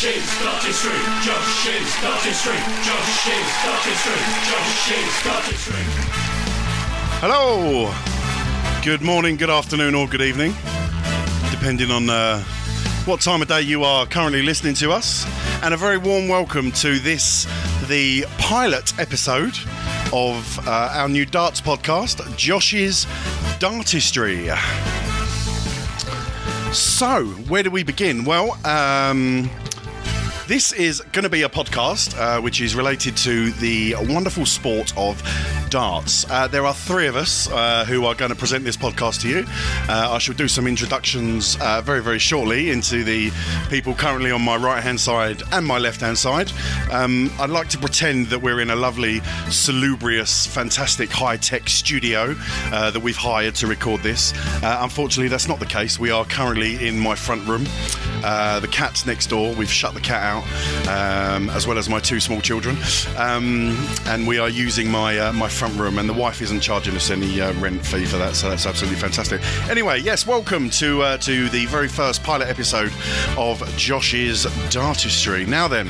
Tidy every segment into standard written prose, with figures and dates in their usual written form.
Josh's Dartistry, Josh's Dartistry, Josh's Dartistry, Josh's Dartistry. Hello. Good morning, good afternoon, or good evening, depending on what time of day you are currently listening to us. And a very warm welcome to this, the pilot episode of our new darts podcast, Josh's Dartistry. So, where do we begin? Well, this is going to be a podcast which is related to the wonderful sport of darts. There are three of us who are going to present this podcast to you. I shall do some introductions very, very shortly into the people currently on my right-hand side and my left-hand side. I'd like to pretend that we're in a lovely, salubrious, fantastic high-tech studio that we've hired to record this. Unfortunately, that's not the case. We are currently in my front room. The cat's next door. We've shut the cat out, as well as my two small children. And we are using my front room, and the wife isn't charging us any rent fee for that, so that's absolutely fantastic. Anyway, yes, welcome to the very first pilot episode of Josh's Dartistry. Now then,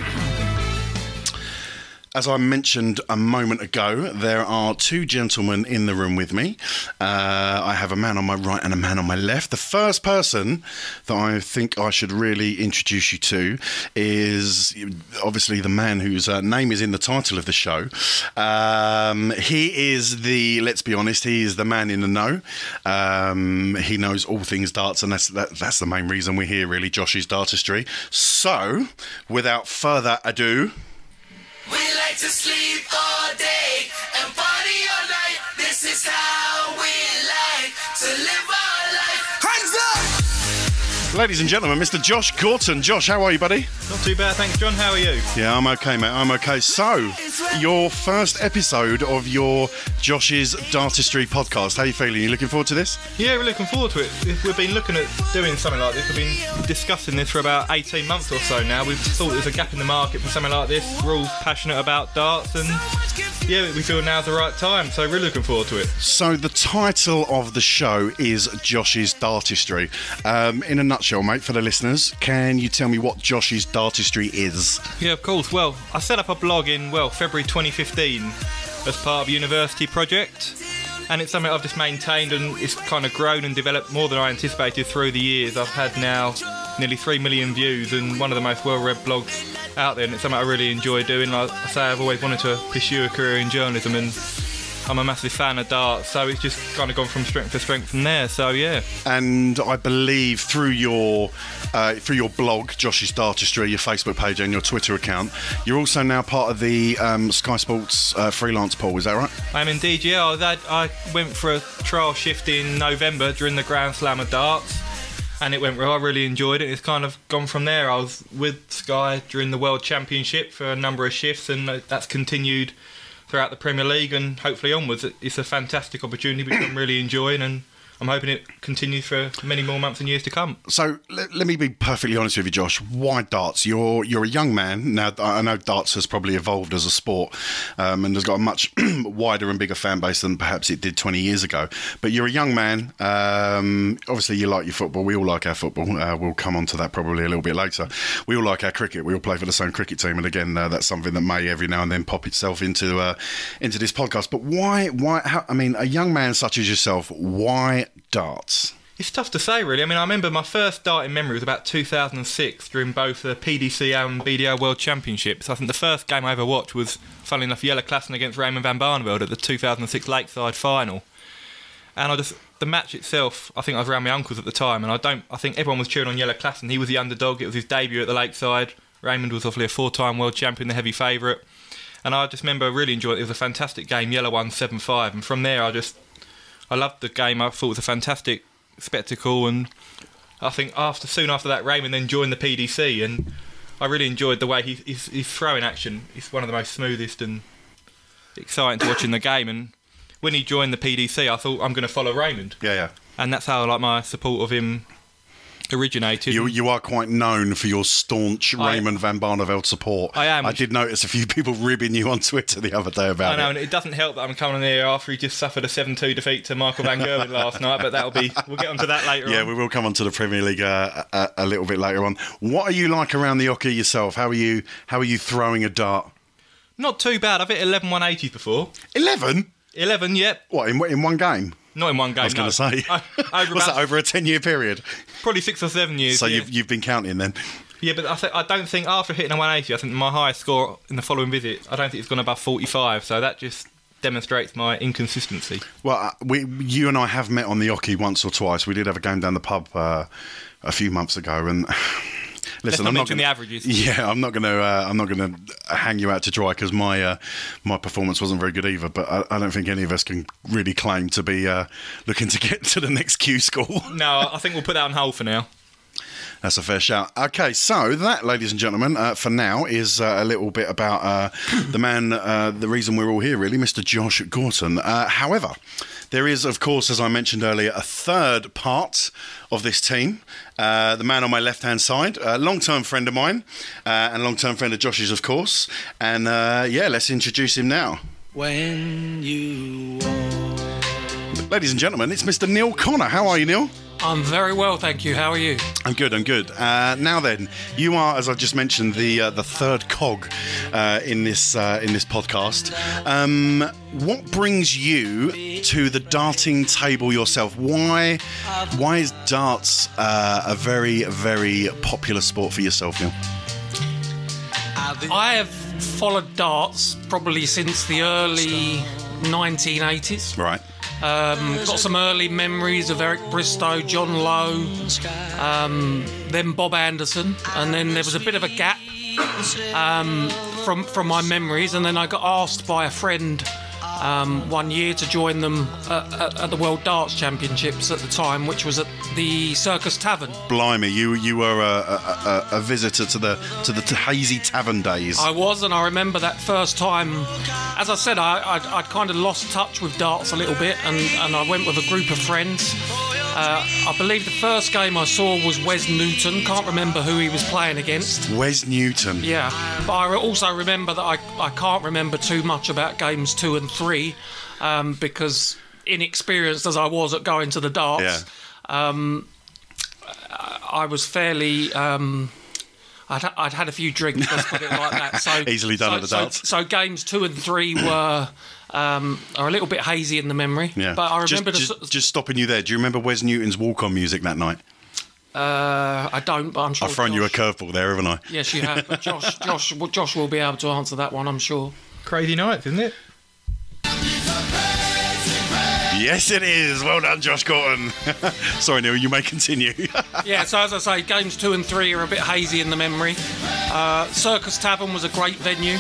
as I mentioned a moment ago, there are two gentlemen in the room with me. I have a man on my right and a man on my left. The first person that I think I should really introduce you to is obviously the man whose name is in the title of the show. He is let's be honest, he is the man in the know. He knows all things darts, and that's the main reason we're here, really, Josh's Dartistry. So, without further ado... We like to sleep all day and party all night. This is how we like to live our life. Hands up! Ladies and gentlemen, Mr. Josh Gorton. Josh, how are you, buddy? Not too bad, thanks, John. How are you? Yeah, I'm okay, mate. I'm okay. So, your first episode of your Josh's Dartistry podcast. How are you feeling? You looking forward to this? Yeah, we're looking forward to it. We've been looking at doing something like this. We've been discussing this for about 18 months or so now. We've thought there's a gap in the market for something like this. We're all passionate about darts, and yeah, we feel now's the right time, so we're looking forward to it. So, the title of the show is Josh's Dartistry. In a nutshell, mate, for the listeners, can you tell me what Josh's Dartistry is? Yeah, of course. Well, I set up a blog in, February 2015 as part of a university project, and it's something I've just maintained, and it's kind of grown and developed more than I anticipated through the years. I've had now nearly 3 million views and one of the most well-read blogs out there, and it's something I really enjoy doing. Like I say, I've always wanted to pursue a career in journalism, and I'm a massive fan of darts, so it's just kind of gone from strength to strength from there, so yeah. And I believe through your blog, Josh's Dartistry, your Facebook page and your Twitter account, you're also now part of the Sky Sports freelance pool, is that right? I am indeed, yeah. I went for a trial shift in November during the Grand Slam of darts, and it went well. I really enjoyed it. It's kind of gone from there. I was with Sky during the World Championship for a number of shifts, and that's continued throughout the Premier League and hopefully onwards. It's a fantastic opportunity which I'm really enjoying, and I'm hoping it continues for many more months and years to come. So let me be perfectly honest with you, Josh. Why darts? You're a young man now. I know darts has probably evolved as a sport and has got a much wider and bigger fan base than perhaps it did 20 years ago. But you're a young man. Obviously, you like your football. We all like our football. We'll come on to that probably a little bit later. We all like our cricket. We all play for the same cricket team. And again, that's something that may every now and then pop itself into this podcast. But why? I mean, a young man such as yourself, why darts? It's tough to say, really. I mean, I remember my first darting memory was about 2006 during both the PDC and BDO World Championships. I think the first game I ever watched was, funnily enough, Jelle Klassen against Raymond van Barneveld at the 2006 Lakeside final. And the match itself, I think I was around my uncle's at the time, and I think everyone was cheering on Jelle Klassen. He was the underdog. It was his debut at the Lakeside. Raymond was obviously a 4-time world champion, the heavy favourite. And I just remember really enjoying it. It was a fantastic game. Jelle won 7-5, and from there I loved the game. I thought it was a fantastic spectacle, and I think soon after that, Raymond then joined the PDC, and I really enjoyed the way his throwing action. He's one of the most smoothest and exciting to watch in the game. And when he joined the PDC, I thought, I'm going to follow Raymond. Yeah. And that's how my support of him originated. You are quite known for your staunch Raymond van Barneveld support. I am. I did notice a few people ribbing you on Twitter the other day about it. I know, and it doesn't help that I'm coming on here after he just suffered a 7-2 defeat to Michael van Gerwen last night, but we'll get onto that later on. Yeah, we will come on to the Premier League a little bit later on. What are you like around the Ocky yourself? How are you throwing a dart? Not too bad. I've hit 11 180s before. 11? 11, yep. What, in one game? Not in one game, I was going to say. What's that, over a 10-year period? Probably 6 or 7 years. So yeah. you've been counting then? Yeah, but I don't think after hitting a 180, I think my highest score in the following visit, I don't think it's gone above 45, so that just demonstrates my inconsistency. Well, you and I have met on the Ocky once or twice. We did have a game down the pub a few months ago, and... Listen, I'm not mention the averages. Yeah, I'm not going to hang you out to dry because my performance wasn't very good either. But I don't think any of us can really claim to be looking to get to the next Q score. No, I think we'll put that on hold for now. That's a fair shout. Okay, so that, ladies and gentlemen, for now is a little bit about the man, the reason we're all here, really, Mr. Josh Gorton. However, there is, of course, as I mentioned earlier, a third part of this team. The man on my left-hand side, a long-term friend of mine, and long-term friend of Josh's, of course. And, let's introduce him now. When you walk. Ladies and gentlemen, it's Mr. Neil Connor. How are you, Neil? I'm very well, thank you. How are you? I'm good. Now then, you are, as I've just mentioned, the third cog in this podcast. What brings you to the darting table yourself? Why is darts a very, very popular sport for yourself, Neil? I have followed darts probably since the early 1980s. Right. Got some early memories of Eric Bristow, John Lowe, then Bob Anderson, and then there was a bit of a gap from my memories, and then I got asked by a friend one year to join them at the World Darts Championships at the time, which was at the Circus Tavern. Blimey, you were a visitor to the hazy tavern days. I was, and I remember that first time. As I said, I'd kind of lost touch with darts a little bit, and I went with a group of friends. I believe the first game I saw was Wes Newton. Can't remember who he was playing against. Wes Newton. Yeah, but I also remember that I can't remember too much about games 2 and 3 because inexperienced as I was at going to the darts, I was fairly... I'd had a few drinks, let's put it like that. So easily done at the darts. So games 2 and 3 were... are a little bit hazy in the memory. Yeah. But I remember... Just stopping you there, do you remember Wes Newton's walk-on music that night? I don't, but I'm sure... I've thrown you a curveball there, haven't I? Yes, you have. But Josh will be able to answer that one, I'm sure. Crazy nights, isn't it? Yes, it is. Well done, Josh Gorton. Sorry, Neil, you may continue. Yeah, so as I say, games 2 and 3 are a bit hazy in the memory. Circus Tavern was a great venue.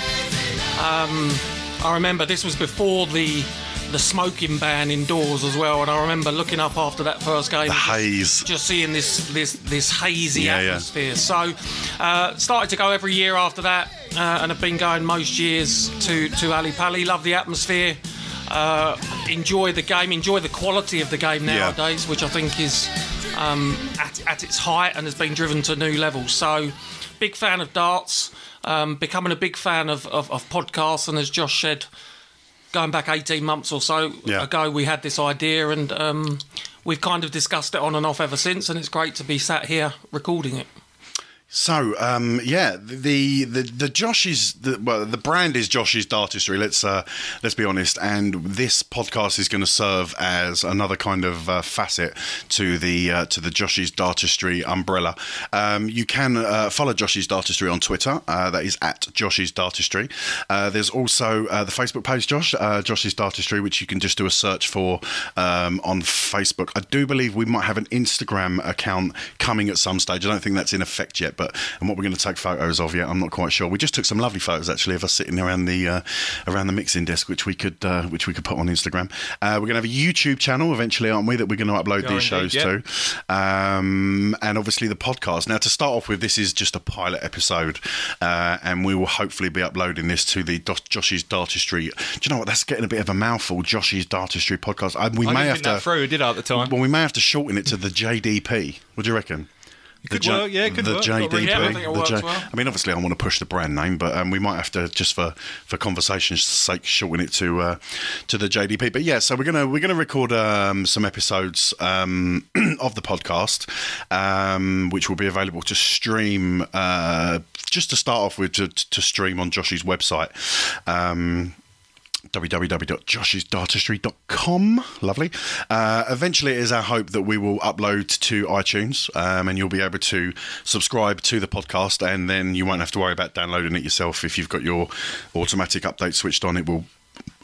I remember this was before the smoking ban indoors as well, and I remember looking up after that first game, the haze, just seeing this hazy atmosphere. Yeah. So started to go every year after that, and have been going most years to Ali Pali. Love the atmosphere, enjoy the game, enjoy the quality of the game nowadays, which I think is at its height and has been driven to new levels. So big fan of darts. Becoming a big fan of podcasts, and as Josh said, going back 18 months or so ago, we had this idea, and we've kind of discussed it on and off ever since, and it's great to be sat here recording it. So, the Josh's, the brand is Josh's Dartistry. Let's be honest. And this podcast is going to serve as another kind of facet to the Josh's Dartistry umbrella. You can follow Josh's Dartistry on Twitter. That is at Josh's Dartistry. There's also the Facebook page, Josh's Dartistry, which you can just do a search for on Facebook. I do believe we might have an Instagram account coming at some stage. I don't think that's in effect yet, and what we're going to take photos of yet, I'm not quite sure. We just took some lovely photos actually of us sitting around the mixing desk, which we could put on Instagram. We're going to have a YouTube channel eventually, aren't we? That we're going to upload these shows to, and obviously the podcast. Now, to start off with, this is just a pilot episode, and we will hopefully be uploading this to the Josh's Dartistry. Do you know what? That's getting a bit of a mouthful. Josh's Dartistry podcast. We may have to. Did I at the time? Well, we may have to shorten it to the JDP. What do you reckon? Could work, yeah, could the work. JDP. Yeah, I think it works well. I mean, obviously, I want to push the brand name, but we might have to, just for conversation's sake, shorten it to the JDP. But yeah, so we're gonna record some episodes of the podcast, which will be available to stream. Just to start off with, to stream on Josh's website. www.joshsdartistry.com. Lovely. Eventually, it is our hope that we will upload to iTunes, and you'll be able to subscribe to the podcast, and then you won't have to worry about downloading it yourself. If you've got your automatic update switched on, it will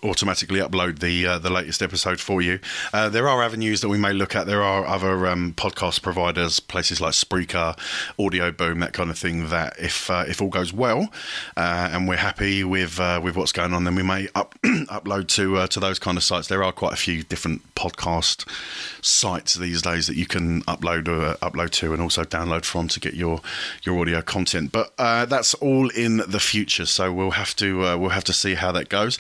automatically upload the latest episode for you. There are avenues that we may look at. There are other podcast providers, places like Spreaker, Audio Boom, that kind of thing, that if all goes well and we're happy with what's going on, then we may upload to those kind of sites. There are quite a few different podcast sites these days that you can upload to and also download from to get your audio content. But that's all in the future, so we'll have to see how that goes.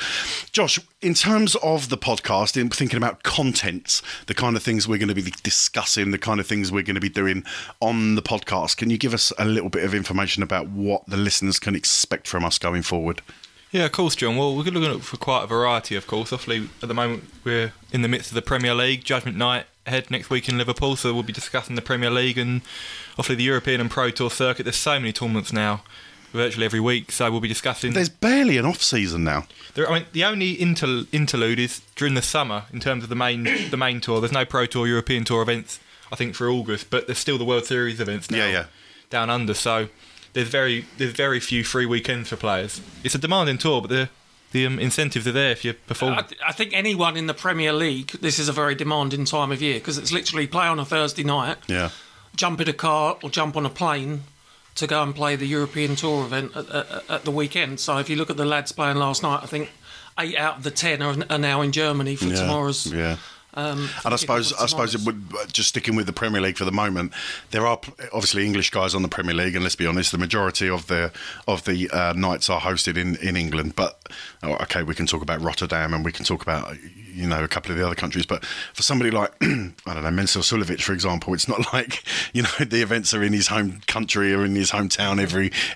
Josh, in terms of the podcast, in thinking about content, the kind of things we're going to be discussing, the kind of things we're going to be doing on the podcast, can you give us a little bit of information about what the listeners can expect from us going forward? Yeah, of course, John. Well, we're going to look for quite a variety, of course. Obviously, at the moment, we're in the midst of the Premier League. Judgement Night ahead next week in Liverpool, so we'll be discussing the Premier League and obviously the European and Pro Tour circuit. There's so many tournaments now, virtually every week, so we'll be discussing... There's barely an off-season now. The only interlude is during the summer in terms of the main tour. There's no Pro Tour, European Tour events, I think, for August, but there's still the World Series events now down under, so there's very few free weekends for players. It's a demanding tour, but the incentives are there if you perform. I think anyone in the Premier League, this is a very demanding time of year, because it's literally play on a Thursday night, jump in a car or jump on a plane to go and play the European Tour event at the weekend. So if you look at the lads playing last night, I think 8 out of the 10 are now in Germany for tomorrow's... Yeah. And I suppose it would, just sticking with the Premier League for the moment, there are obviously English guys on the Premier League, and let's be honest, the majority of the nights are hosted in England. But okay, we can talk about Rotterdam and we can talk about a couple of the other countries. But for somebody like I don't know, Mensur Suljovic, for example, it's not like the events are in his home country or in his hometown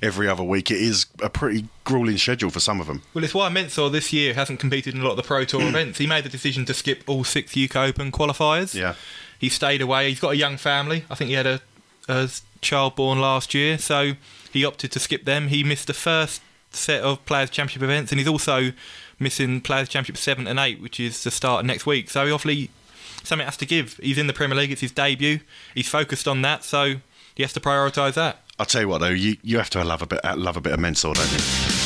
every other week. It is a pretty grueling schedule for some of them. Well, it's why Mensur this year hasn't competed in a lot of the Pro Tour events. He made the decision to skip all 6 UK Open qualifiers. Yeah. He stayed away. He's got a young family. I think he had a child born last year, so he opted to skip them. He missed the first set of Players' Championship events, and he's also missing Players' Championship 7 and 8, which is the start of next week. So he obviously something has to give. He's in the Premier League. It's his debut. He's focused on that, so he has to prioritise that. I'll tell you what, though, you have to love a bit of Mensur, don't you?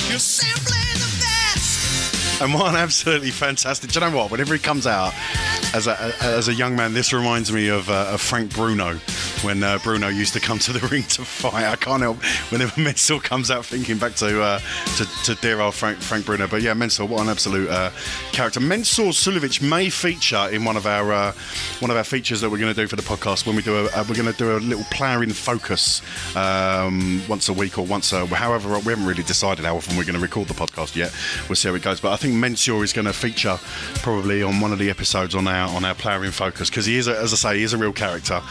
You're simply the best. And one absolutely fantastic. Do you know what? Whenever he comes out as a young man, this reminds me of Frank Bruno, when Bruno used to come to the ring to fight. I can't help whenever Mensur comes out thinking back to dear old Frank Bruno. But yeah, Mensur, what an absolute character. Mensur Suljovic may feature in one of our features that we're going to do for the podcast when we're going to do a little player in focus once a week or however. We haven't really decided how often we're going to record the podcast yet. We'll see how it goes. But I think Mensur is going to feature probably on one of the episodes on our player in focus, because he is, as I say, he is a real character.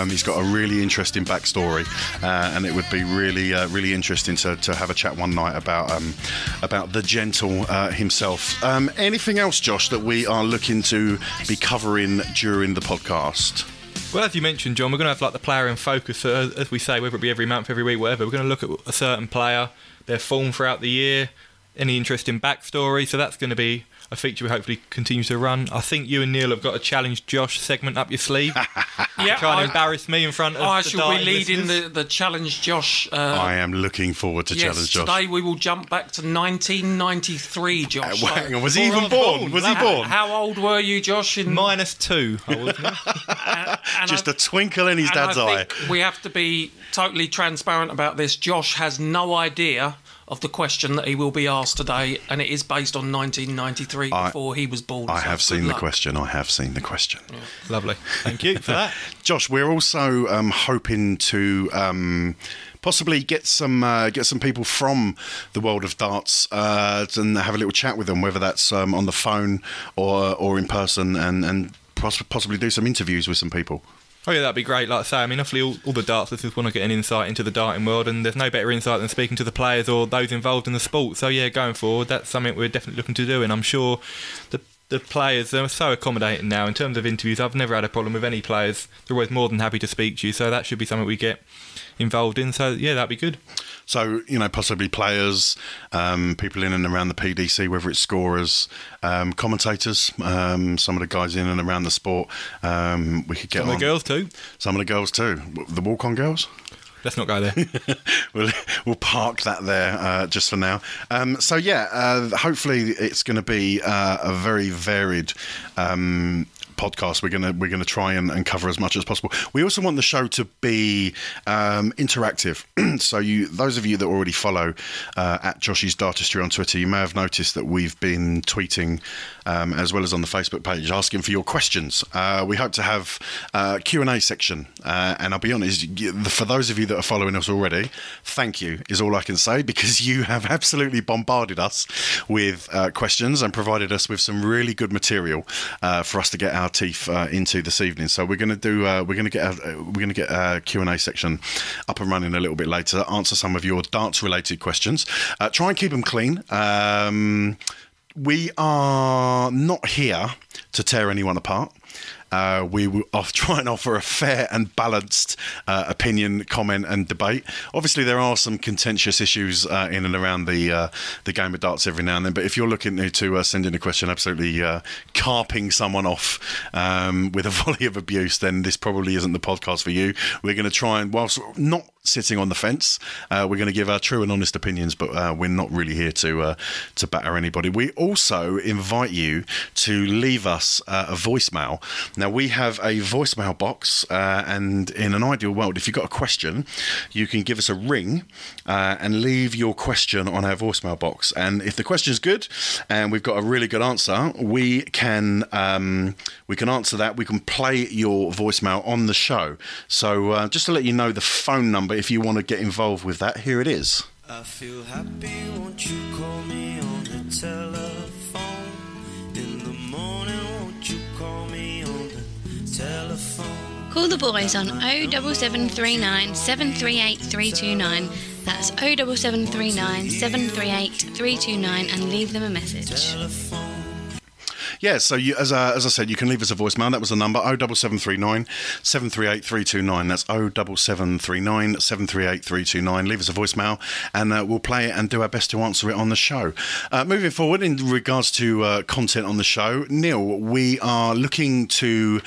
He's got a really interesting backstory, and it would be really interesting to have a chat one night about the gentle himself. Anything else, Josh, that we are looking to be covering during the podcast? Well, as you mentioned, John, we're going to have like the player in focus, so as we say, whether it be every month, every week, whatever. We're going to look at a certain player, their form throughout the year, any interesting backstory. So that's going to be a feature we hopefully continue to run. I think you and Neil have got a Challenge Josh segment up your sleeve. Yeah, trying to embarrass me in front of I the shall be leading listeners. the Challenge Josh. I am looking forward to Challenge Josh. Today we will jump back to 1993, Josh. Hang on, was he even born? Was he born? How old were you, Josh? -2, I wasn't. Just a twinkle in his dad's eye. We have to be totally transparent about this. Josh has no idea of the question that he will be asked today, and it is based on 1993, before he was born. I have seen the question. Yeah. Lovely. Thank you for that. Josh, we're also hoping to possibly get some people from the world of darts and have a little chat with them, whether that's on the phone or in person, and possibly do some interviews with some people. Oh yeah, that'd be great. Like I say, I mean, obviously all the darters just want to get an insight into the darting world, and there's no better insight than speaking to the players or those involved in the sport. So yeah, going forward, that's something we're definitely looking to do, and I'm sure the players are so accommodating now in terms of interviews. I've never had a problem with any players. They're always more than happy to speak to you, so that should be something we get involved in. So yeah, that'd be good. So, possibly players, people in and around the PDC, whether it's scorers, commentators, some of the guys in and around the sport. We could get some of the girls too. Some of the girls too. The walk-on girls? Let's not go there. We'll park that there just for now. Hopefully it's going to be a very varied podcast. We're gonna try and cover as much as possible. We also want the show to be interactive. So those of you that already follow at Josh's Dartistry on Twitter, you may have noticed that we've been tweeting as well as on the Facebook page asking for your questions. We hope to have a Q&A section, and I'll be honest, for those of you that are following us already, thank you is all I can say, because you have absolutely bombarded us with questions and provided us with some really good material for us to get our teeth into this evening. So we're going to get a Q&A section up and running a little bit later, answer some of your darts related questions, try and keep them clean. We are not here to tear anyone apart. We will try and offer a fair and balanced opinion, comment and debate. Obviously, there are some contentious issues in and around the game of darts every now and then, but if you're looking to send in a question absolutely carping someone off with a volley of abuse, then this probably isn't the podcast for you. We're going to try and, whilst not sitting on the fence, we're going to give our true and honest opinions, but we're not really here to batter anybody. We also invite you to leave us a voicemail. Now, we have a voicemail box, and in an ideal world, if you've got a question, you can give us a ring and leave your question on our voicemail box. And if the question's good and we've got a really good answer, we can answer that. We can play your voicemail on the show. So just to let you know the phone number, if you want to get involved with that, here it is. I feel happy, won't you call me on the telephone? In the morning, won't you call me on the telephone? Call the boys on 07739 738 329. That's 07739 738 329 and leave them a message. Yeah, so as I said, you can leave us a voicemail. That was the number, 07739 738 329. That's 07739 738 329. Leave us a voicemail and we'll play it and do our best to answer it on the show. Moving forward, in regards to content on the show, Neil, we are looking to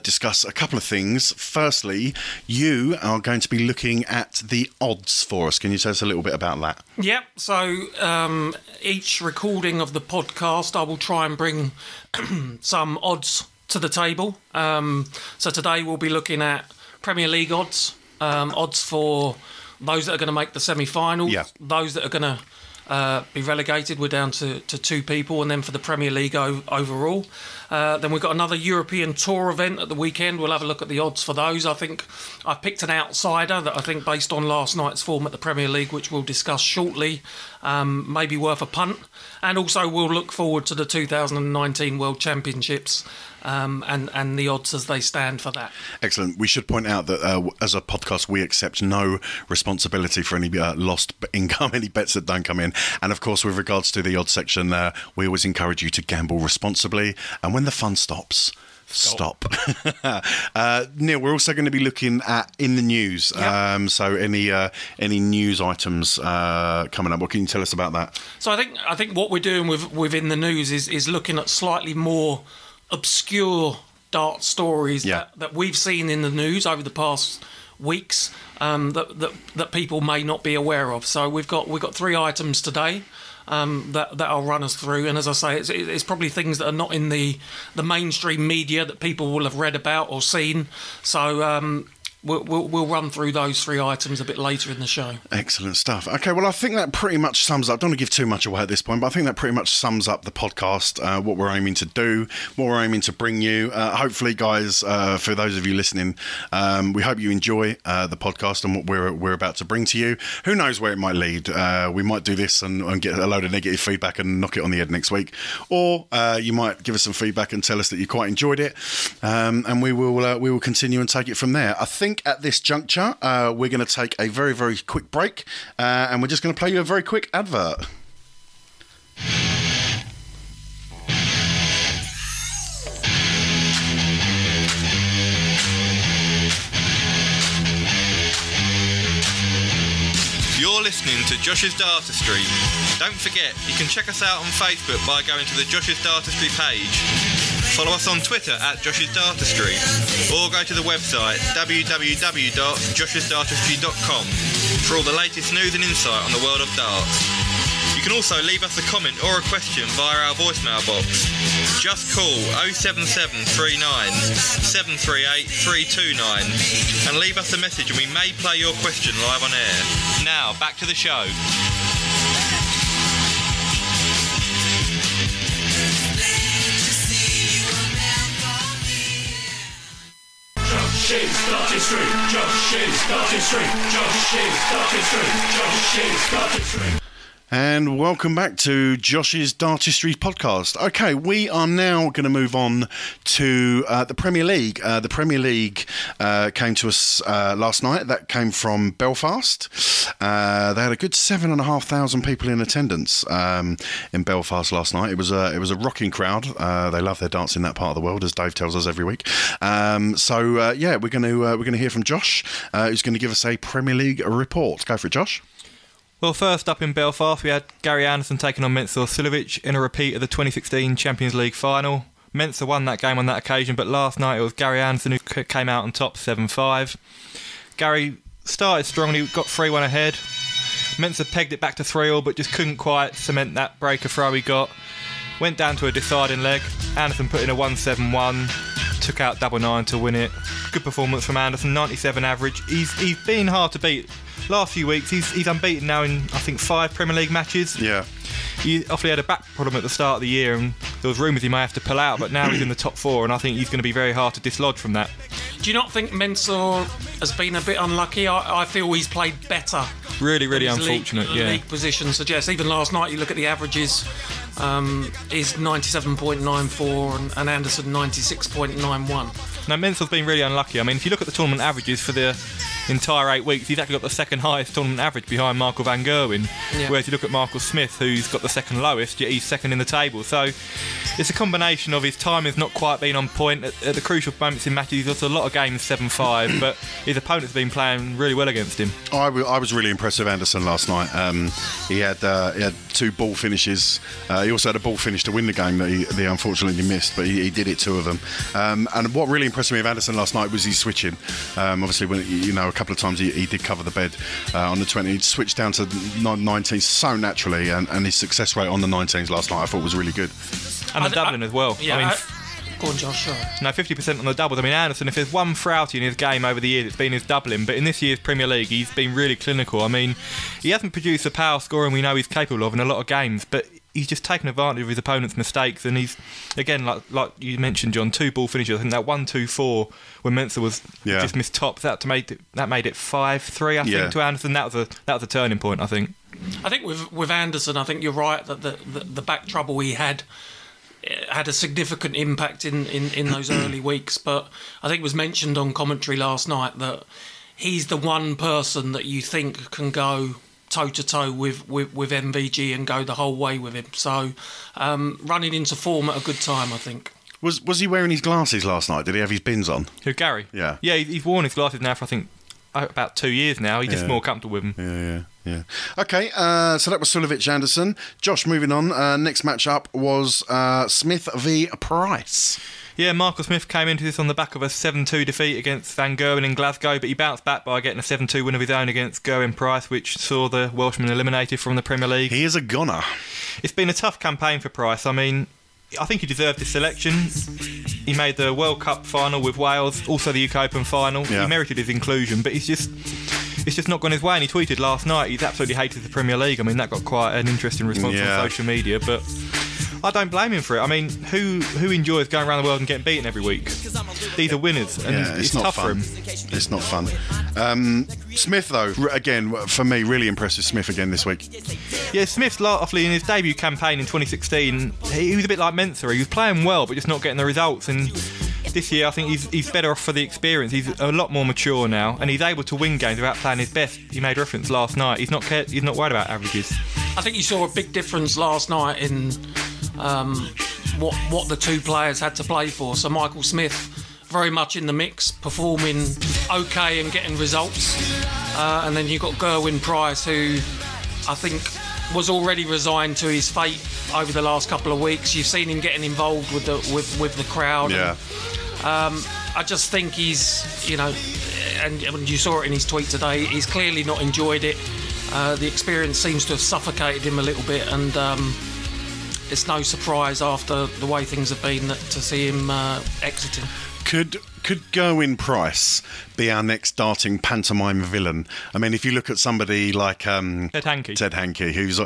discuss a couple of things. Firstly, you are going to be looking at the odds for us. Can you tell us a little bit about that? Yep, so each recording of the podcast, I will try and bring some odds to the table. So today we'll be looking at Premier League odds, odds for those that are going to make the semi-finals, those that are going to be relegated. We're down to two people, and then for the Premier League overall. Then we've got another European Tour event at the weekend. We'll have a look at the odds for those. I think I've picked an outsider that I think, based on last night's form at the Premier League, which we'll discuss shortly, may be worth a punt. And also we'll look forward to the 2019 World Championships and the odds as they stand for that. Excellent. We should point out that as a podcast, we accept no responsibility for any lost income, any bets that don't come in. And of course, with regards to the odds section, we always encourage you to gamble responsibly. And when the fun stops, stop. Neil, we're also going to be looking at in the news. Yep. So any news items coming up? What can you tell us about that? So I think what we're doing within the news is looking at slightly more obscure dart stories that we've seen in the news over the past weeks that people may not be aware of. So we've got three items today that I'll run us through, and as I say, it's probably things that are not in the mainstream media that people will have read about or seen. So we'll run through those 3 items a bit later in the show. Excellent stuff. Okay, well, I think that pretty much sums up. Don't want to give too much away at this point, but I think that pretty much sums up the podcast, what we're aiming to do, what we're aiming to bring you. Hopefully, guys, for those of you listening, we hope you enjoy the podcast and what we're about to bring to you. Who knows where it might lead? We might do this and get a load of negative feedback and knock it on the head next week, or you might give us some feedback and tell us that you quite enjoyed it, and we will continue and take it from there. I think at this juncture, we're going to take a very, very quick break, and we're just going to play you a very quick advert. You're listening to Josh's Dartistry. Don't forget, you can check us out on Facebook by going to the Josh's Dartistry page. Follow us on Twitter at Josh's Dartistry, or go to the website www.joshisdartistry.com for all the latest news and insight on the world of darts. You can also leave us a comment or a question via our voicemail box. Just call 07739 738 329 and leave us a message, and we may play your question live on air. Now, back to the show. Josh's Dartistry, Josh's Dartistry, Josh's Dartistry, Josh's Dartistry. And welcome back to Josh's Dartistry podcast. Okay, we are now going to move on to the Premier League. The Premier League came to us last night. That came from Belfast. They had a good 7,500 people in attendance in Belfast last night. It was a rocking crowd. They love their dance in that part of the world, as Dave tells us every week. We're going to hear from Josh, who's going to give us a Premier League report. Go for it, Josh. Well, first up in Belfast, we had Gary Anderson taking on Mensur Suljovic in a repeat of the 2016 Champions League final. Mensur won that game on that occasion, but last night it was Gary Anderson who came out on top 7-5. Gary started strongly, got 3-1 ahead. Mensur pegged it back to 3-3, but just couldn't quite cement that breaker throw he got. Went down to a deciding leg. Anderson put in a 1-7-1, took out 9 to win it. Good performance from Anderson, 97 average. He's been hard to beat. Last few weeks, he's unbeaten now in, I think, 5 Premier League matches. Yeah. He obviously had a back problem at the start of the year, and there was rumours he may have to pull out, but now he's in the top 4, and I think he's going to be very hard to dislodge from that. Do you not think Mensur has been a bit unlucky? I feel he's played better. Really, really unfortunate, league position suggests. Even last night, you look at the averages, is 97.94 and Anderson 96.91. Now, Mensur's been really unlucky. I mean, if you look at the tournament averages for the entire 8 weeks, he's actually got the second highest tournament average behind Michael van Gerwen. Yeah. Whereas you look at Michael Smith, who's got the second lowest, yet he's second in the table. So it's a combination of his timing's not quite been on point at the crucial moments in matches. He's lost a lot of games 7-5, but his opponent's been playing really well against him. I was really impressed with Anderson last night. He had 2 ball finishes. He also had a ball finish to win the game that he unfortunately missed, but he did it 2 of them. And what really impressed me with Anderson last night was his switching. Obviously, when a couple of times he did cover the bed on the 20. He switched down to 19 so naturally, and his success rate on the 19s last night I thought was really good. And the doubling as well. Yeah, go on, Josh. Sorry. No, 50% on the doubles. I mean, Anderson, if there's one frailty in his game over the years, it's been his doubling. But in this year's Premier League, he's been really clinical. I mean, he hasn't produced the power scoring we know he's capable of in a lot of games, but he's just taken advantage of his opponent's mistakes, and he's, again, like you mentioned, John, 2 ball finishes. I think that 1-2-4 when Mensur was just missed tops, that made it 5-3, I think, to Anderson. That was a turning point, I think. I think with Anderson, I think you're right that the back trouble he had a significant impact in those early weeks, but I think it was mentioned on commentary last night that he's the one person that you think can go toe-to-toe with MVG and go the whole way with him. So running into form at a good time, I think. Was he wearing his glasses last night? Did he have his bins on? Who, Gary? Yeah. Yeah, he's worn his glasses now for, I think, about 2 years now. He's just more comfortable with them. Yeah. Okay, so that was Suljovic Anderson. Josh, moving on. Next match up was Smith v Price. Yeah, Michael Smith came into this on the back of a 7-2 defeat against Van Gerwen in Glasgow, but he bounced back by getting a 7-2 win of his own against Gerwen Price, which saw the Welshman eliminated from the Premier League. He is a goner. It's been a tough campaign for Price. I mean, I think he deserved his selection. He made the World Cup final with Wales, also the UK Open final. Yeah. He merited his inclusion, but it's just not gone his way. And he tweeted last night he's absolutely hated the Premier League. I mean, that got quite an interesting response on social media, but I don't blame him for it. I mean, who enjoys going around the world and getting beaten every week? These are winners, and it's not tough fun. for him. It's not fun. Smith, though, again, for me, really impressed with Smith again this week. Yeah, Smith, in his debut campaign in 2016, he was a bit like Mensah. He was playing well, but just not getting the results. And this year, I think he's better off for the experience. He's a lot more mature now, and he's able to win games without playing his best. He made reference last night. He's not worried about averages. I think you saw a big difference last night in what the two players had to play for. So Michael Smith, very much in the mix, performing okay and getting results. And then you've got Gerwyn Price, who I think was already resigned to his fate over the last couple of weeks. You've seen him getting involved with the crowd. Yeah. I just think he's, and you saw it in his tweet today, he's clearly not enjoyed it. The experience seems to have suffocated him a little bit, and it's no surprise after the way things have been to see him exiting. Could Gerwyn Price be our next starting pantomime villain? I mean, if you look at somebody like Ted Hankey, who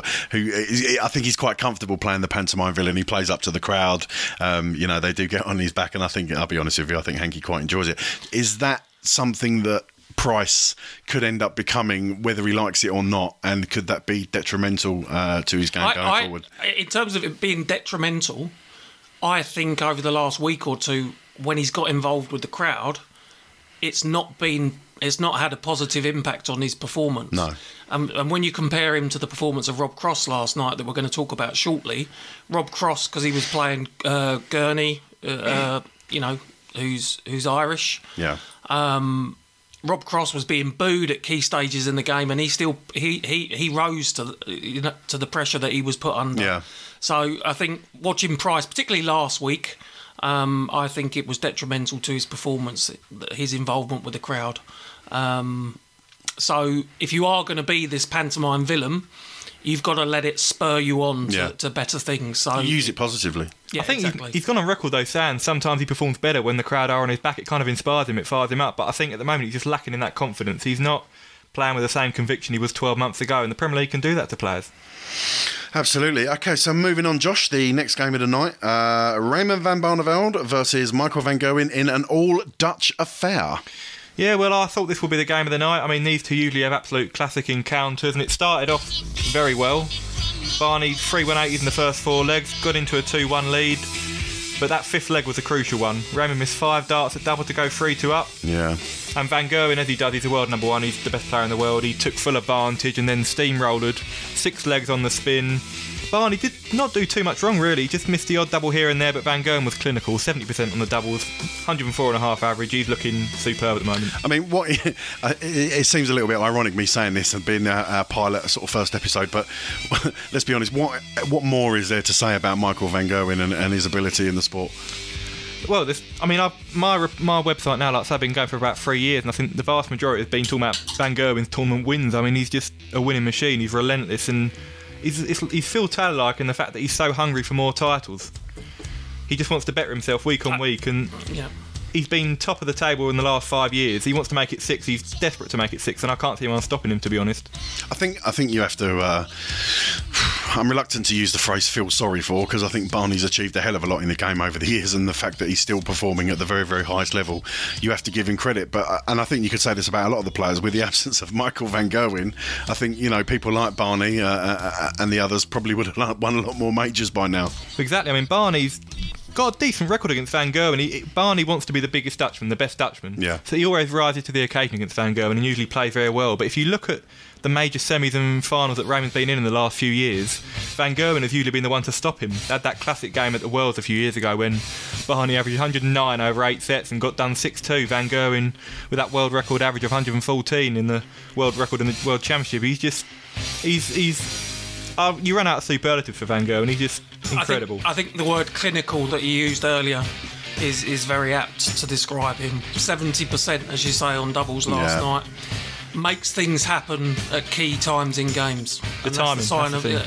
I think he's quite comfortable playing the pantomime villain. He plays up to the crowd. They do get on his back, and I think, I'll be honest with you, I think Hankey quite enjoys it. Is that something that Price could end up becoming, whether he likes it or not, and could that be detrimental to his game going forward? In terms of it being detrimental, I think over the last week or two, when he's got involved with the crowd, it's not had a positive impact on his performance. No. And when you compare him to the performance of Rob Cross last night, that we're going to talk about shortly, Rob Cross, because he was playing Gurney, who's Irish. Yeah. Rob Cross was being booed at key stages in the game, and he rose to the pressure that he was put under. Yeah. So I think watching Price, particularly last week, I think it was detrimental to his performance, his involvement with the crowd. So if you are going to be this pantomime villain, you've got to let it spur you on to better things. So use it positively. Yeah, I think exactly. he's gone on record though saying sometimes he performs better when the crowd are on his back. It kind of inspires him, it fires him up. But I think at the moment he's just lacking in that confidence. He's not playing with the same conviction he was 12 months ago, and the Premier League can do that to players. Absolutely. Okay, so moving on, Josh, the next game of the night, Raymond van Barneveld versus Michael van Gerwen in an all-Dutch affair. Yeah, well, I thought this would be the game of the night. I mean, these two usually have absolute classic encounters, and it started off very well. Barney 3-180s in the first 4 legs, got into a 2-1 lead, but that 5th leg was a crucial one. Raymond missed 5 darts at double to go 3-2 up. Yeah. And Van Gerwen, as he does, he's the world number 1, he's the best player in the world. He took full advantage and then steamrolled 6 legs on the spin. Barney did not do too much wrong, really. He just missed the odd double here and there, but Van Gerwen was clinical, 70% on the doubles, 104.5 average. He's looking superb at the moment. I mean, it seems a little bit ironic me saying this and being our pilot sort of first episode, but let's be honest, what more is there to say about Michael van Gerwen and his ability in the sport? Well, my website now, like I said, I've been going for about 3 years, and I think the vast majority has been talking about Van Gerwen's tournament wins. I mean, he's just a winning machine. He's relentless, and he's Phil Taylor-like in the fact that he's so hungry for more titles. He just wants to better himself week on week, and he's been top of the table in the last 5 years. He wants to make it 6. He's desperate to make it 6, and I can't see anyone stopping him, to be honest. I think you have to. I'm reluctant to use the phrase "feel sorry for" because I think Barney's achieved a hell of a lot in the game over the years, and the fact that he's still performing at the very, very highest level, you have to give him credit. And I think you could say this about a lot of the players. With the absence of Michael van Gerwen, I think people like Barney and the others probably would have won a lot more majors by now. Exactly. I mean, Barney's got a decent record against Van Gerwen. Barney wants to be the biggest Dutchman, the best Dutchman. Yeah. So he always rises to the occasion against Van Gerwen and usually plays very well. But if you look at the major semis and finals that Raymond's been in the llast few years, Van Gerwen has usually been the one to stop him. They had that classic game at the Worlds a few years ago when Barney averaged 109 over 8 sets and got done 6-2. Van Gerwen with that world record average of 114 in the world record in the World Championship. You run out of superlatives for Van Gerwen. He's just incredible. I think the word clinical that you used earlier is very apt to describe him. 70%, as you say, on doubles last night. makes things happen at key times in games. The timing,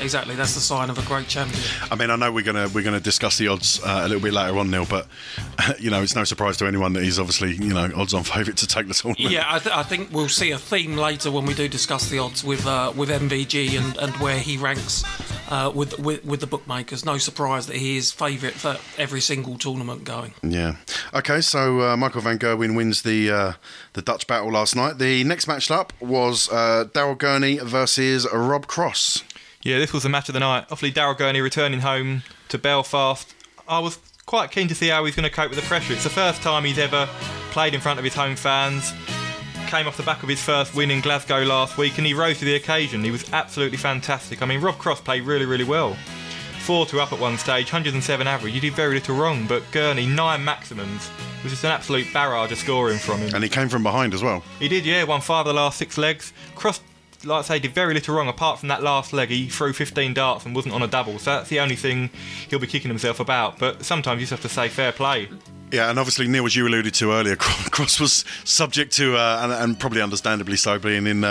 exactly. That's the sign of a great champion. I mean, I know we're gonna discuss the odds a little bit later on, Neil, but it's no surprise to anyone that he's obviously odds-on favourite to take the tournament. Yeah, I think we'll see a theme later when we do discuss the odds with MVG and where he ranks with the bookmakers. No surprise that he is favourite for every single tournament going. Yeah. Okay, so Michael van Gerwen wins the Dutch battle last night. The next match up was Daryl Gurney versus Rob Cross. Yeah, this was the match of the night. Obviously, Daryl Gurney returning home to Belfast. I was quite keen to see how he's going to cope with the pressure. It's the first time he's ever played in front of his home fans. Came off the back of his first win in Glasgow last week, and he rose to the occasion. He was absolutely fantastic. I mean, Rob Cross played really, really well. 4-2 up at one stage, 107 average. He did very little wrong, but Gurney, 9 maximums. It was just an absolute barrage of scoring from him. And he came from behind as well. He did, yeah. Won 5 of the last 6 legs. Cross, like I say, did very little wrong. Apart from that last leg, he threw 15 darts and wasn't on a double. So that's the only thing he'll be kicking himself about. But sometimes you just have to say fair play. Yeah, and obviously, Neil, as you alluded to earlier, Cross was subject to, and probably understandably so, being in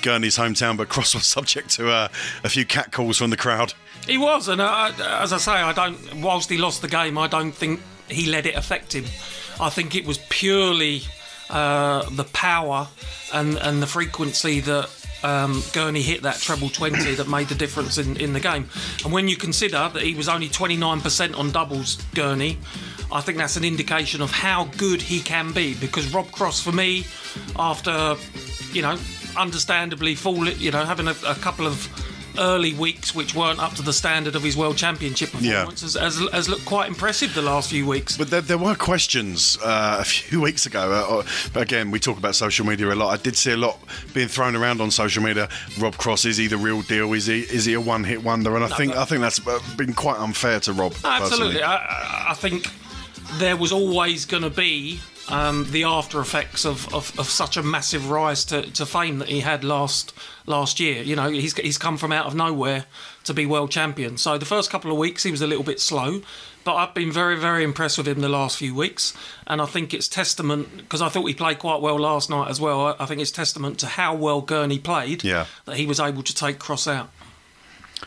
Gurney's hometown, but Cross was subject to a few catcalls from the crowd. He was, and as I say, whilst he lost the game, I don't think he let it affect him. I think it was purely the power and the frequency that Gurney hit that treble 20 that made the difference in the game. And when you consider that he was only 29% on doubles, Gurney, I think that's an indication of how good he can be. Because Rob Cross, for me, after understandably having a couple of early weeks which weren't up to the standard of his World Championship performance, has looked quite impressive the last few weeks. But there were questions a few weeks ago. But again, we talk about social media a lot. I did see a lot being thrown around on social media. Rob Cross, is he the real deal? Is he a one-hit wonder? And I think that's been quite unfair to Rob. Absolutely. I think there was always going to be the after effects of such a massive rise to fame that he had last year. He's come from out of nowhere to be world champion. So the first couple of weeks he was a little bit slow, but I've been very, very impressed with him the last few weeks. And I think it's testament, because I thought he played quite well last night as well. I think it's testament to how well Gurney played that he was able to take Cross out.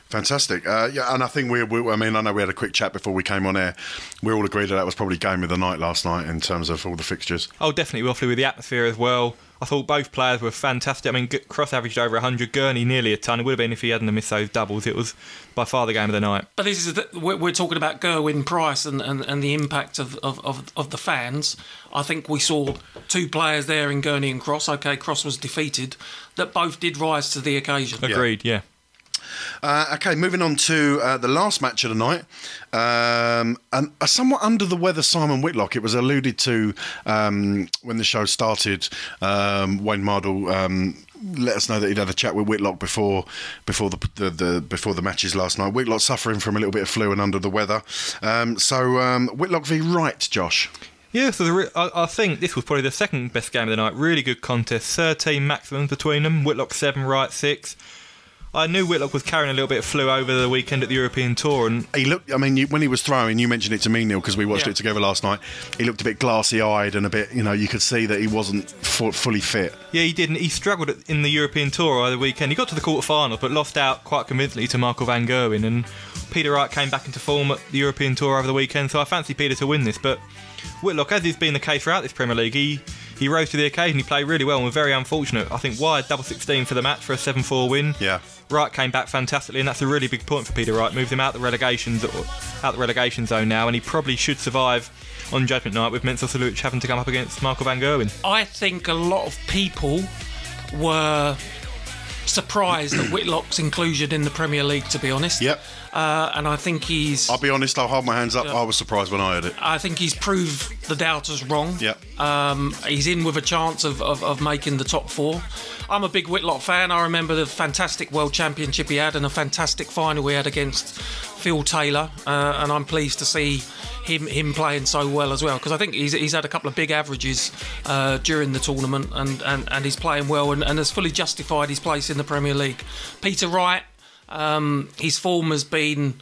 Fantastic. And I think I know we had a quick chat before we came on air. We all agreed that was probably game of the night last night in terms of all the fixtures. Oh, definitely, roughly with the atmosphere as well. I thought both players were fantastic. I mean, Cross averaged over 100, Gurney nearly a ton. It would have been if he hadn't missed those doubles. It was by far the game of the night. But this is we're talking about Gerwyn Price and the impact of the fans. I think we saw 2 players there in Gurney and Cross. OK, Cross was defeated, that both did rise to the occasion. Agreed, yeah. Okay, moving on to the last match of the night. And a somewhat under the weather Simon Whitlock. It was alluded to when the show started. Wayne Mardle let us know that he'd had a chat with Whitlock before the matches last night. Whitlock suffering from a little bit of flu and under the weather. So Whitlock v Wright, Josh. Yeah, so I think this was probably the second best game of the night. Really good contest. 13 maximums between them. Whitlock 7, Wright 6. I knew Whitlock was carrying a little bit of flu over the weekend at the European Tour, and he looked. I mean, when he was throwing, you mentioned it to me, Neil, because we watched it together last night. He looked a bit glassy-eyed and a bit. You could see that he wasn't fully fit. Yeah, he didn't. He struggled in the European Tour over the weekend. He got to the quarter-finals, but lost out quite convincingly to Michael van Gerwen. And Peter Wright came back into form at the European Tour over the weekend, so I fancy Peter to win this. But Whitlock, as has been the case throughout this Premier League, he rose to the occasion. He played really well and was very unfortunate. I think wide double 16 for the match for a 7-4 win. Yeah. Wright came back fantastically, and that's a really big point for Peter Wright. Moved him out the relegation zone now, and he probably should survive on Judgement Night with Mensah Saluch having to come up against Michael van Gerwen. I think a lot of people were surprised at Whitlock's inclusion in the Premier League, to be honest. Yep. And I think I'll be honest, I'll hold my hands up. I was surprised when I heard it. I think he's proved the doubters wrong. Yep. He's in with a chance of making the top 4. I'm a big Whitlock fan. I remember the fantastic World Championship he had and a fantastic final he had against Phil Taylor. And I'm pleased to see him playing so well as well, because I think he's had a couple of big averages during the tournament, and he's playing well and has fully justified his place in the Premier League. Peter Wright, his form has been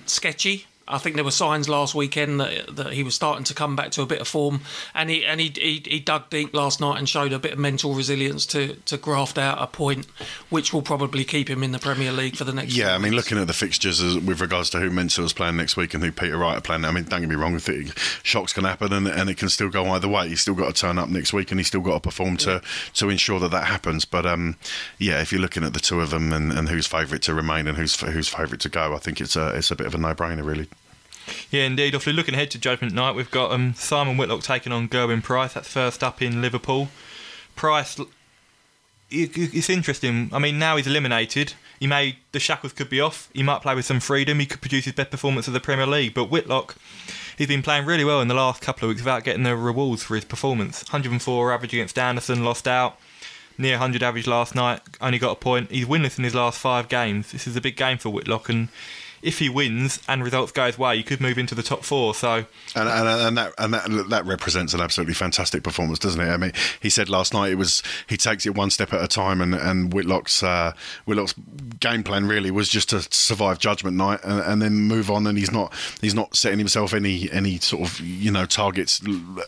sketchy I think there were signs last weekend that he was starting to come back to a bit of form, and he dug deep last night and showed a bit of mental resilience to graft out a point, which will probably keep him in the Premier League for the next. Yeah, I mean, looking at the fixtures with regards to who Mensah's playing next week and who Peter Wright are playing, I mean, don't get me wrong, if shocks can happen and it can still go either way. He's still got to turn up next week and he's still got to perform to ensure that happens. But yeah, if you're looking at the two of them and who's favourite to remain and who's favourite to go, I think it's a bit of a no-brainer, really. Yeah, indeed. Obviously, looking ahead to Judgement Night, we've got Simon Whitlock taking on Gerwyn Price. That's first up in Liverpool. Price, it's interesting. I mean, now he's eliminated. The shackles could be off. He might play with some freedom. He could produce his best performance of the Premier League. But Whitlock, he's been playing really well in the last couple of weeks without getting the rewards for his performance. 104 average against Anderson, lost out. Near 100 average last night, only got a point. He's winless in his last 5 games. This is a big game for Whitlock, and if he wins and results go his way, he could move into the top 4. So, and that represents an absolutely fantastic performance, doesn't it? I mean, he said last night he takes it one step at a time, and Whitlock's game plan really was just to survive Judgement Night and then move on. And he's not setting himself any sort of targets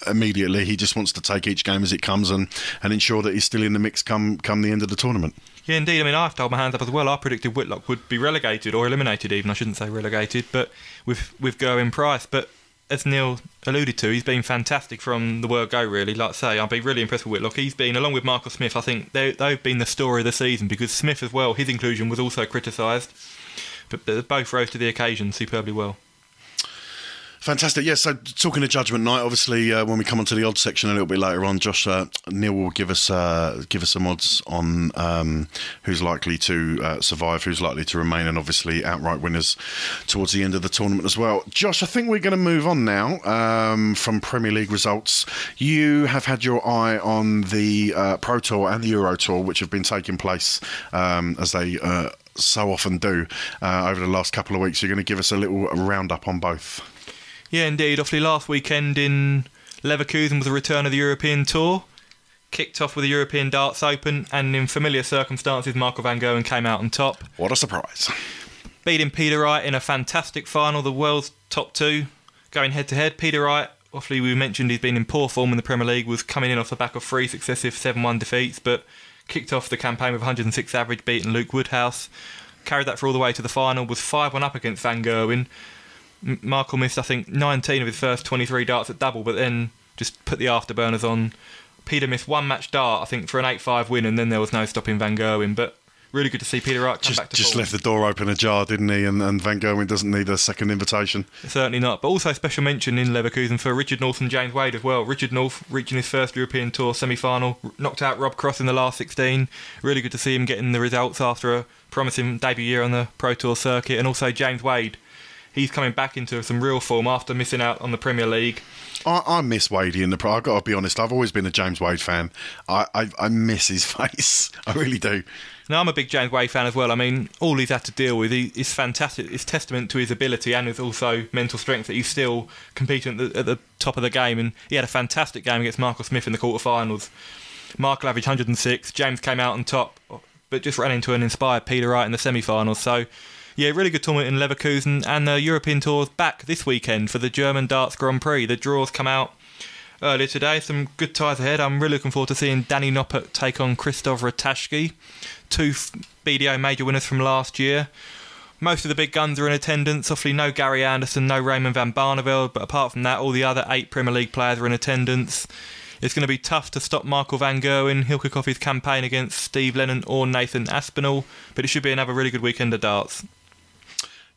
immediately. He just wants to take each game as it comes and ensure that he's still in the mix come the end of the tournament. Yeah, indeed. I mean, I've held my hands up as well. I predicted Whitlock would be relegated or eliminated even. I shouldn't say relegated, but with Gerwyn Price. But as Neil alluded to, he's been fantastic from the word go, really. Like I say, I've been really impressed with Whitlock. He's been, along with Michael Smith, I think they've been the story of the season, because Smith as well, his inclusion was also criticised. But they both rose to the occasion superbly well. Fantastic. Yeah, so talking of Judgement Night, obviously when we come onto the odds section a little bit later on, Josh, Neil will give us some odds on who's likely to survive, who's likely to remain, and obviously outright winners towards the end of the tournament as well. Josh, I think we're going to move on now from Premier League results. You have had your eye on the Pro Tour and the Euro Tour, which have been taking place as they so often do over the last couple of weeks. You're going to give us a little roundup on both. Yeah, indeed. Obviously, last weekend in Leverkusen was the return of the European Tour. Kicked off with the European Darts Open, and in familiar circumstances, Michael van Gerwen came out on top. What a surprise. Beating Peter Wright in a fantastic final, the world's top 2, going head-to-head. Peter Wright, obviously we mentioned he's been in poor form in the Premier League, was coming in off the back of 3 successive 7-1 defeats, but kicked off the campaign with 106 average, beating Luke Woodhouse. Carried that for all the way to the final, was 5-1 up against van Gerwen. Michael missed, I think, 19 of his first 23 darts at double, but then just put the afterburners on. Peter missed 1 match dart, I think, for an 8-5 win, and then there was no stopping van Gerwen. But really good to see Peter Wright come back to just form. Left the door open ajar, didn't he? And van Gerwen doesn't need a second invitation. Certainly not. But also special mention in Leverkusen for Richard North and James Wade as well. Richard North reaching his first European Tour semi-final, knocked out Rob Cross in the last 16. Really good to see him getting the results after a promising debut year on the Pro Tour circuit. And also James Wade. He's coming back into some real form after missing out on the Premier League. I miss Wadey in the Pro. I've got to be honest, I've always been a James Wade fan. I miss his face. I really do. No, I'm a big James Wade fan as well. I mean, all he's had to deal with is fantastic. It's testament to his ability and his also mental strength that he's still competing at the top of the game. And he had a fantastic game against Michael Smith in the quarterfinals. Michael averaged 106. James came out on top, but just ran into an inspired Peter Wright in the semi-finals. So, yeah, really good tournament in Leverkusen, and the European Tour's back this weekend for the German Darts Grand Prix. The draws come out earlier today. Some good ties ahead. I'm really looking forward to seeing Danny Noppert take on Krzysztof Ratajski, 2 BDO major winners from last year. Most of the big guns are in attendance. Obviously, no Gary Anderson, no Raymond van Barneveld, but apart from that, all the other 8 Premier League players are in attendance. It's going to be tough to stop Michael van Gerwen. He'll kick off his campaign against Steve Lennon or Nathan Aspinall, but it should be another really good weekend of darts.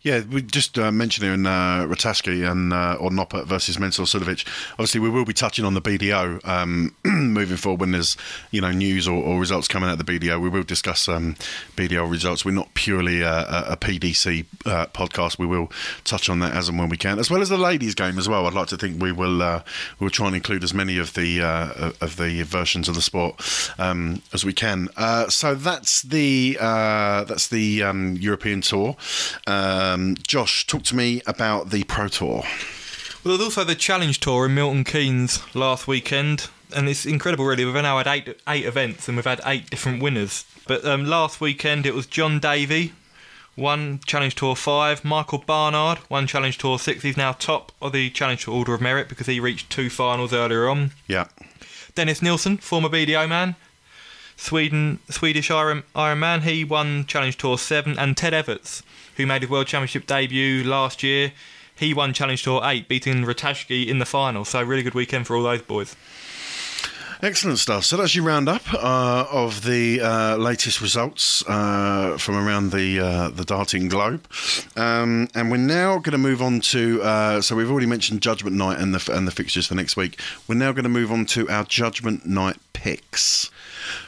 Yeah, we just mentioned here in Ratajski and or Noppert versus Mensah Sudovic. Obviously, we will be touching on the BDO moving forward when there's news or results coming out of the BDO. We will discuss BDO results. We're not purely a PDC podcast. We will touch on that as and when we can, as well as the ladies' game as well. I'd like to think we'll try and include as many of the versions of the sport as we can. So that's the European Tour. Josh, talk to me about the Pro Tour. Well, there's also the Challenge Tour in Milton Keynes last weekend, and it's incredible, really. We've now had eight events, and we've had 8 different winners. But last weekend it was John Davey won Challenge Tour 5. Michael Barnard won Challenge Tour 6. He's now top of the Challenge Tour Order of Merit because he reached 2 finals earlier on. Yeah. Dennis Nilsson, former BDO man, Swedish Ironman. He won Challenge Tour 7. And Ted Everts, who made his World Championship debut last year, he won Challenge Tour 8, beating Ratajski in the final. So really good weekend for all those boys. Excellent stuff. So that's your roundup of the latest results from around the darting globe, and we're now going to move on to. So we've already mentioned Judgement Night and the fixtures for next week. We're now going to move on to our Judgement Night picks.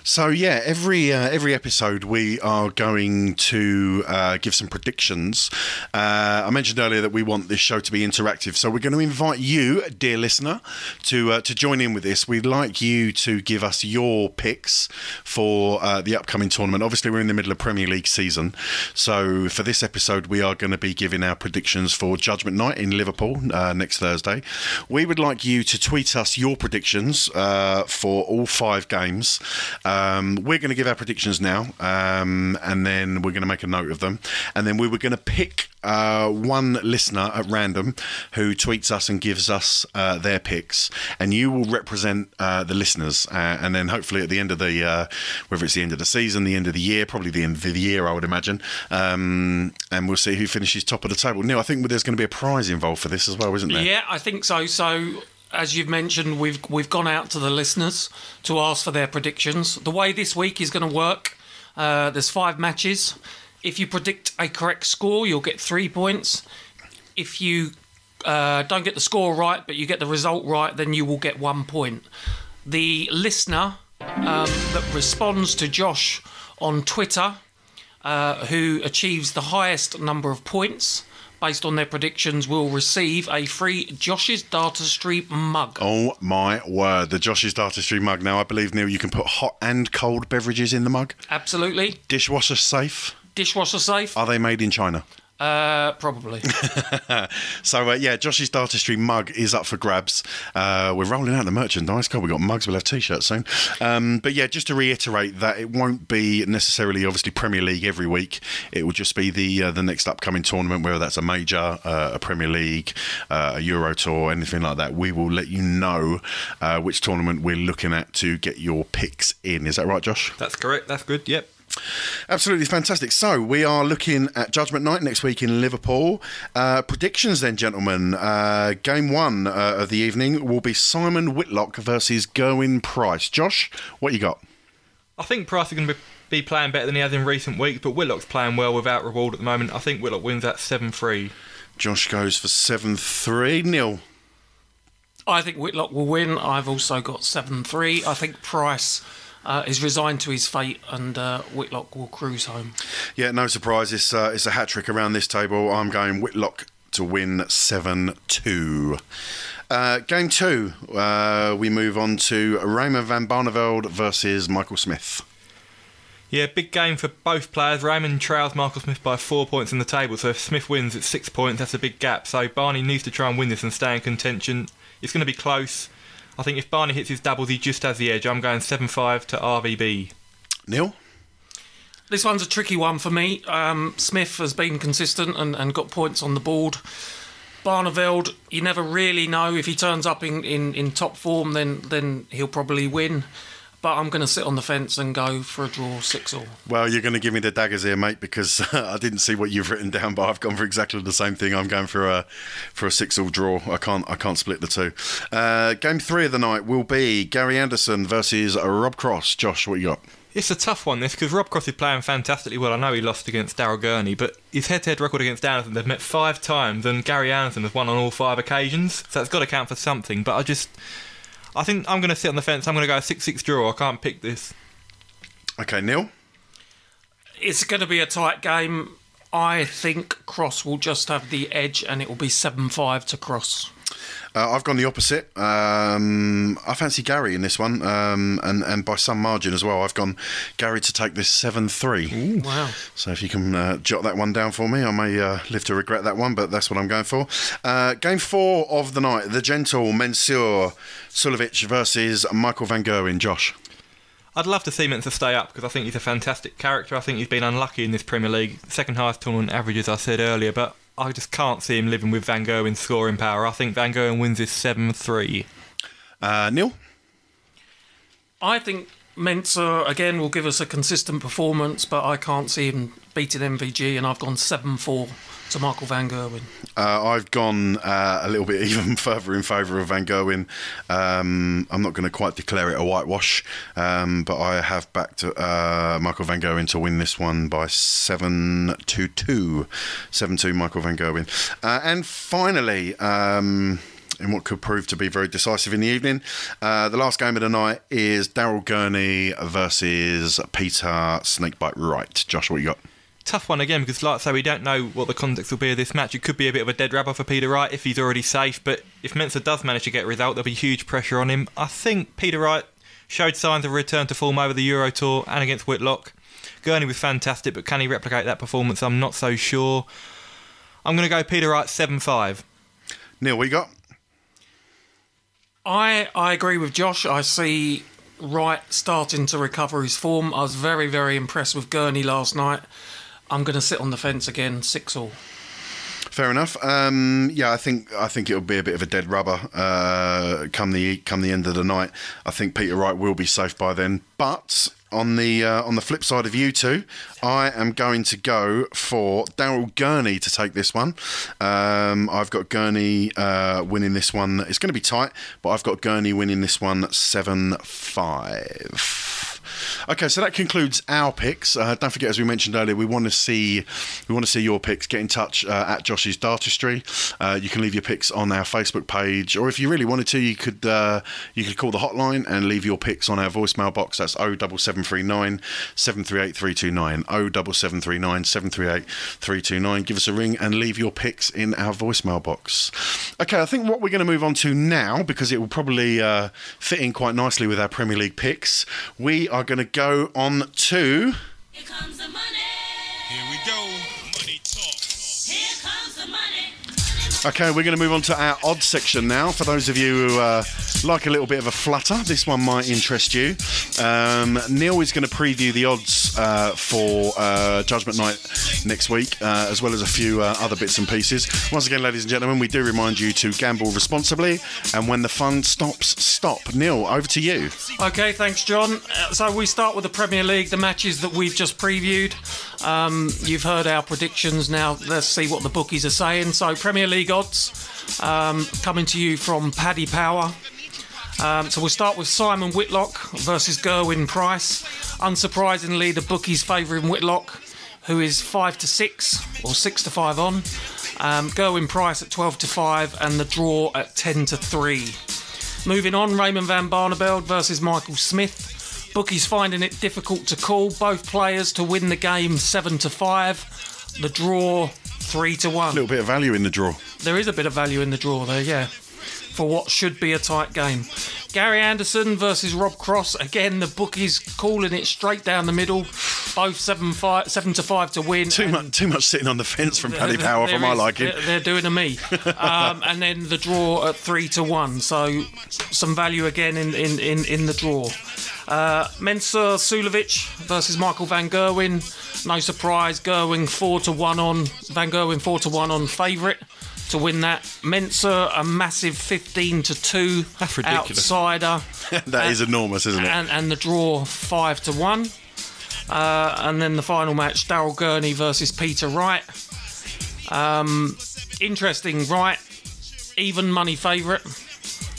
So yeah, every episode we are going to give some predictions. I mentioned earlier that we want this show to be interactive, so we're going to invite you, dear listener, to join in with this. We'd like you to give us your picks for the upcoming tournament. Obviously, we're in the middle of Premier League season, so for this episode, we are going to be giving our predictions for Judgement Night in Liverpool next Thursday. We would like you to tweet us your predictions for all 5 games. We're going to give our predictions now, and then we're going to make a note of them, and then we were going to pick one listener at random who tweets us and gives us their picks, and you will represent the listeners, and then hopefully at the end of the whether it's the end of the season, the end of the year, probably the end of the year, I would imagine, and we'll see who finishes top of the table. Neil, I think there's going to be a prize involved for this as well, isn't there? Yeah, I think so. So, as you've mentioned, we've gone out to the listeners to ask for their predictions. The way this week is going to work, there's 5 matches. If you predict a correct score, you'll get 3 points. If you don't get the score right, but you get the result right, then you will get 1 point. The listener that responds to Josh on Twitter, who achieves the highest number of points based on their predictions, will receive a free Josh's Dartistry mug. Oh my word, the Josh's Dartistry mug. Now, I believe, Neil, you can put hot and cold beverages in the mug. Absolutely. Dishwasher safe. Dishwasher safe. Are they made in China? Probably. So yeah, Josh's Dartistry mug is up for grabs. We're rolling out the merchandise. God, we've got mugs, we'll have t-shirts soon. But yeah, just to reiterate that it won't be necessarily obviously Premier League every week. It will just be the next upcoming tournament, whether that's a major, a Premier League, a Euro Tour, anything like that. We will let you know which tournament we're looking at to get your picks in. Is that right, Josh? That's correct. That's good. Yep. Absolutely fantastic. So we are looking at Judgement Night next week in Liverpool. Predictions then, gentlemen. Game 1 of the evening will be Simon Whitlock versus Gerwyn Price. Josh, what you got? I think Price is going to be playing better than he has in recent weeks, but Whitlock's playing well without reward at the moment. I think Whitlock wins that 7-3. Josh goes for 7-3. Neil? I think Whitlock will win. I've also got 7-3. I think Price is resigned to his fate, and Whitlock will cruise home. Yeah, no surprise. It's a hat-trick around this table. I'm going Whitlock to win 7-2. Game 2, we move on to Raymond van Barneveld versus Michael Smith. Yeah, big game for both players. Raymond trails Michael Smith by 4 points in the table, so if Smith wins, it's 6 points. That's a big gap. So Barney needs to try and win this and stay in contention. It's going to be close. I think if Barney hits his doubles, he just has the edge. I'm going 7-5 to RVB. Neil? This one's a tricky one for me. Smith has been consistent and got points on the board. Barneveld, you never really know. If he turns up in top form, then he'll probably win. But I'm going to sit on the fence and go for a draw 6-all. Well, you're going to give me the daggers here, mate, because I didn't see what you've written down, but I've gone for exactly the same thing. I'm going for a 6-all draw. I can't split the two. Game 3 of the night will be Gary Anderson versus Rob Cross. Josh, what you got? It's a tough one, this, because Rob Cross is playing fantastically well. I know he lost against Darryl Gurney, but his head-to-head record against Anderson, they've met 5 times, and Gary Anderson has won on all 5 occasions, so that's got to count for something. But I think I'm going to sit on the fence. I'm going to go a 6-6 draw. I can't pick this. Okay, Neil? It's going to be a tight game. I think Cross will just have the edge, and it will be 7-5 to Cross. I've gone the opposite. I fancy Gary in this one, and by some margin as well. I've gone Gary to take this 7-3. Ooh, wow. So if you can jot that one down for me, I may live to regret that one, but that's what I'm going for. Game 4 of the night, the gentle Mensur Sulovic versus Michael van Gerwen. Josh? I'd love to see Mensah stay up because I think he's a fantastic character. I think he's been unlucky in this Premier League. Second highest tournament average, as I said earlier, but I just can't see him living with Van Gerwen's scoring power. I think Van Gerwen wins this 7-3. Neil? I think Mensah, again, will give us a consistent performance, but I can't see him beating MVG, and I've gone 7-4 to Michael Van Gerwen. I've gone a little bit even further in favour of Van Gerwen. I'm not going to quite declare it a whitewash, but I have backed Michael Van Gerwen to win this one by 7-2. 7-2 Michael Van Gerwen. And finally, in what could prove to be very decisive in the evening, the last game of the night is Daryl Gurney versus Peter Snakebite Wright. Josh, what you got? Tough one again, because like I say, we don't know what the context will be of this match. It could be a bit of a dead rubber for Peter Wright if he's already safe, but if Mensah does manage to get a result, there'll be huge pressure on him. I think Peter Wright showed signs of return to form over the Euro Tour and against Whitlock. Gurney was fantastic, but can he replicate that performance? I'm not so sure. I'm going to go Peter Wright 7-5. Neil, what you got? I agree with Josh. I see Wright starting to recover his form. I was very, very impressed with Gurney last night. I'm going to sit on the fence again, 6-all. Fair enough. Yeah, I think it'll be a bit of a dead rubber come the end of the night. I think Peter Wright will be safe by then. But on the flip side of you two, I am going to go for Daryl Gurney to take this one. I've got Gurney winning this one. It's going to be tight, but I've got Gurney winning this one 7-5. Okay, so that concludes our picks. Don't forget, as we mentioned earlier, we want to see your picks. Get in touch at Josh's Dartistry. You can leave your picks on our Facebook page, or if you really wanted to, you could call the hotline and leave your picks on our voicemail box. That's 07739 738 329. 07739 738 329. Give us a ring and leave your picks in our voicemail box. Okay, I think what we're going to move on to now, because it will probably fit in quite nicely with our Premier League picks, we are going to go on to... Here comes the money. Here we go. Money talk. Here comes the money. Okay, we're going to move on to our odds section now. For those of you who like a little bit of a flutter, this one might interest you. Neil is going to preview the odds for Judgement Night next week, as well as a few other bits and pieces. Once again, ladies and gentlemen, we do remind you to gamble responsibly, and when the fun stops, stop. Neil, over to you. Okay, thanks, John. So we start with the Premier League, the matches that we've just previewed. You've heard our predictions. Now let's see what the bookies are saying. So Premier League odds coming to you from Paddy Power. So we'll start with Simon Whitlock versus Gerwin Price. Unsurprisingly, the bookies favouring Whitlock, who is 5-6 or 6-5 on. Gerwin Price at 12-5 and the draw at 10-3. Moving on, Raymond van Barneveld versus Michael Smith. Bookies finding it difficult to call. Both players to win the game 7-5. The draw 3-1. A little bit of value in the draw. There is a bit of value in the draw there, yeah, for what should be a tight game. Gary Anderson versus Rob Cross. Again, the bookies calling it straight down the middle. Both 7-5 to win. Too much sitting on the fence from Paddy Power for my liking. They're doing a me. And then the draw at 3-1. So some value again in the draw. Mensah Sulovic versus Michael Van Gerwen. No surprise, Gerwen 4-1 on. Van Gerwen 4-1 on favourite to win that. Mensah a massive 15-2. That's ridiculous. Outsider. That is enormous, isn't it? And the draw 5-1. And then the final match, Daryl Gurney versus Peter Wright. Interesting, Wright, even money favourite.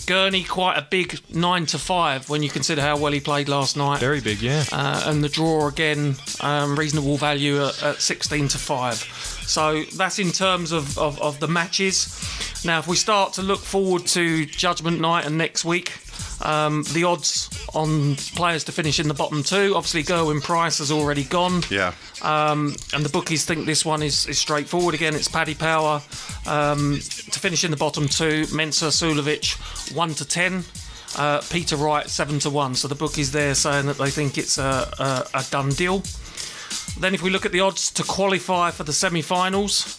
Gurney quite a big 9-5 when you consider how well he played last night. Very big, yeah. And the draw again, reasonable value at 16-5. So that's in terms of the matches. Now, if we start to look forward to Judgement Night and next week, the odds on players to finish in the bottom two. Obviously, Gerwin Price has already gone. Yeah. And the bookies think this one is straightforward. Again, it's Paddy Power. To finish in the bottom two, Mensah Sulovic 1-10. Peter Wright 7-1. So the bookies there saying that they think it's a done deal. Then if we look at the odds to qualify for the semi-finals,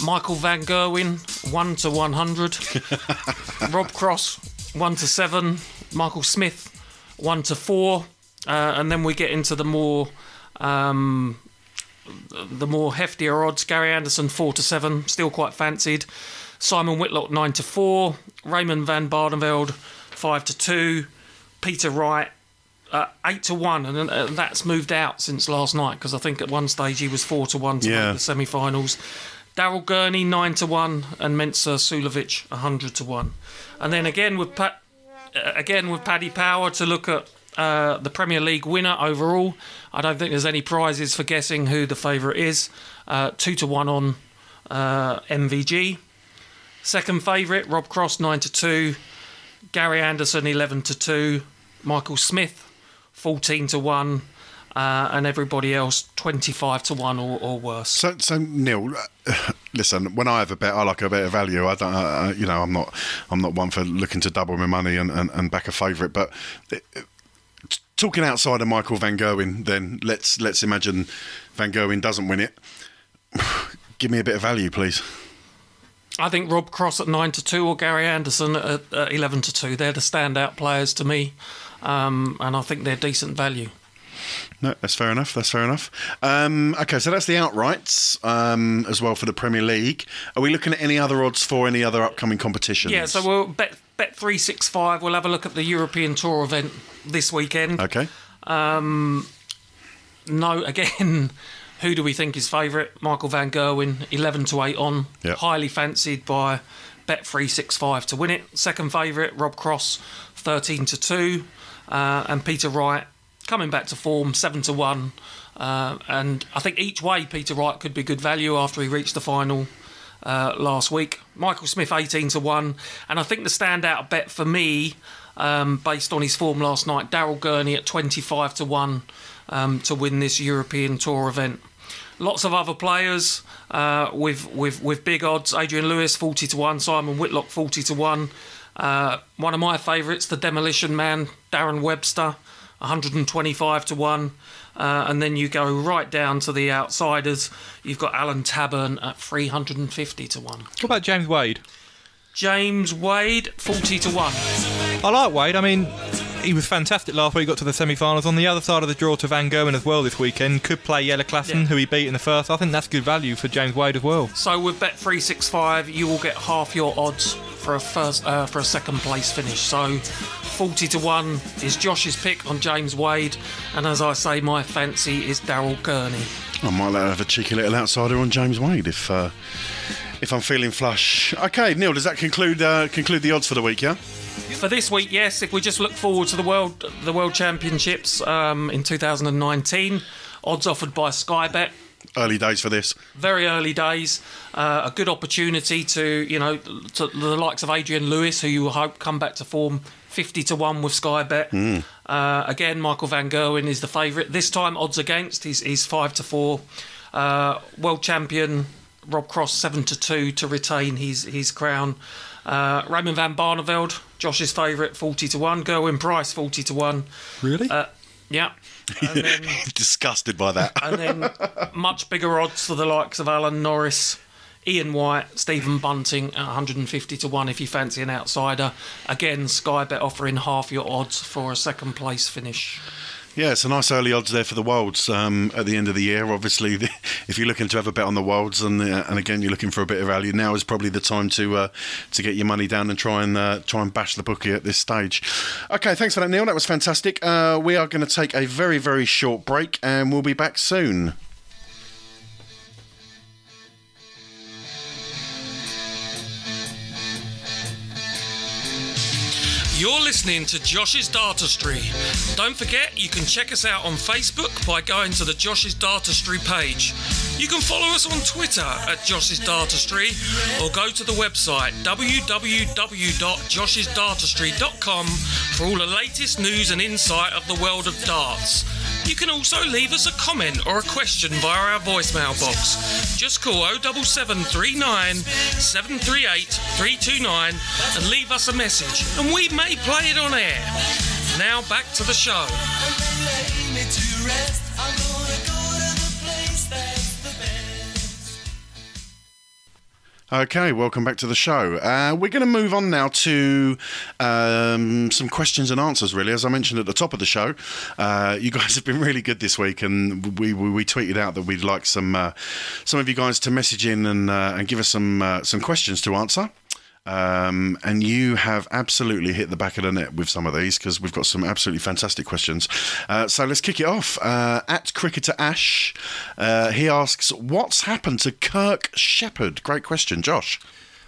Michael Van Gerwen 1-100. Rob Cross 1-7. Michael Smith 1-4. And then we get into the more heftier odds. Gary Anderson 4-7, still quite fancied. Simon Whitlock 9-4. Raymond van Barneveld 5-2. Peter Wright 8-1, and that's moved out since last night because I think at one stage he was 4-1 to make the semi-finals. Daryl Gurney 9-1 and Mensa Sulovic 100-1. And then again with Paddy Power to look at the Premier League winner overall. I don't think there's any prizes for guessing who the favourite is. 2-1 on MVG. Second favourite, Rob Cross 9-2. Gary Anderson 11-2. Michael Smith 14-1. And everybody else 25-1 or worse. So Neil, listen. When I have a bet, I like a bit of value. I don't, I'm not one for looking to double my money and back a favourite. But talking outside of Michael van Gerwen, then let's imagine van Gerwen doesn't win it. Give me a bit of value, please. I think Rob Cross at 9-2 or Gary Anderson at 11-2. They're the standout players to me, and I think they're decent value. No, that's fair enough. Okay, so that's the outrights as well for the Premier League. Are we looking at any other odds for any other upcoming competitions? Yeah, so we'll Bet365. We'll have a look at the European Tour event this weekend. Okay. Again, who do we think is favourite? Michael van Gerwen, 11-8 on. Yep. Highly fancied by Bet365 to win it. Second favourite, Rob Cross, 13-2. And Peter Wright, coming back to form, 7-1. And I think each way Peter Wright could be good value after he reached the final last week. Michael Smith 18-1. And I think the standout bet for me, based on his form last night, Daryl Gurney at 25-1 to win this European Tour event. Lots of other players with big odds. Adrian Lewis 40-1, Simon Whitlock 40-1. One of my favourites, the Demolition Man, Darren Webster, 125-1. And then you go right down to the outsiders. You've got Alan Taburn at 350-1. What about James Wade? James Wade, 40-1. I like Wade. I mean, he was fantastic last week. He got to the semi-finals. On the other side of the draw to Van Gerwen as well this weekend. Could play Jelle Klassen, who he beat in the first. I think that's good value for James Wade as well. So with Bet365, you will get half your odds for a second place finish. So 40-1 is Josh's pick on James Wade, and as I say, my fancy is Daryl Gurney. I might let her have a cheeky little outsider on James Wade if I'm feeling flush. Okay, Neil, does that conclude the odds for the week? Yeah. For this week, yes. If we just look forward to the World Championships in 2019, odds offered by Sky Bet. Early days for this. Very early days. A good opportunity to the likes of Adrian Lewis, who you hope come back to form. 50-1 with Sky Bet. Again, Michael van Gerwen is the favourite. This time, odds against. He's 5-4. World champion Rob Cross 7-2 to retain his crown. Raymond van Barneveld, Josh's favourite, 40-1. Gerwin Price 40-1. Really? Yeah. And then, disgusted by that. And then much bigger odds for the likes of Alan Norris, Ian White, Stephen Bunting at 150-1 if you fancy an outsider. Again, Sky Bet offering half your odds for a second place finish. Yeah, it's a nice early odds there for the Worlds at the end of the year. Obviously, if you're looking to have a bet on the Worlds, and again you're looking for a bit of value, now is probably the time to get your money down and try and bash the bookie at this stage. Okay, thanks for that, Neil. That was fantastic. We are going to take a very, very short break, and we'll be back soon. You're listening to Josh's Dartistry. Don't forget, you can check us out on Facebook by going to the Josh's Dartistry page. You can follow us on Twitter at Josh's Dartistry, or go to the website www.joshisdartistry.com for all the latest news and insight of the world of darts. You can also leave us a comment or a question via our voicemail box. Just call 07739 738 329 and leave us a message, and we may play it on air. Now back to the show. Okay, welcome back to the show. We're going to move on now to some questions and answers, really. As I mentioned at the top of the show, you guys have been really good this week, and we tweeted out that we'd like some of you guys to message in and give us some questions to answer. And you have absolutely hit the back of the net with some of these, because we've got some absolutely fantastic questions. So let's kick it off. At Cricketer Ash, he asks, what's happened to Kirk Shepherd? Great question, Josh.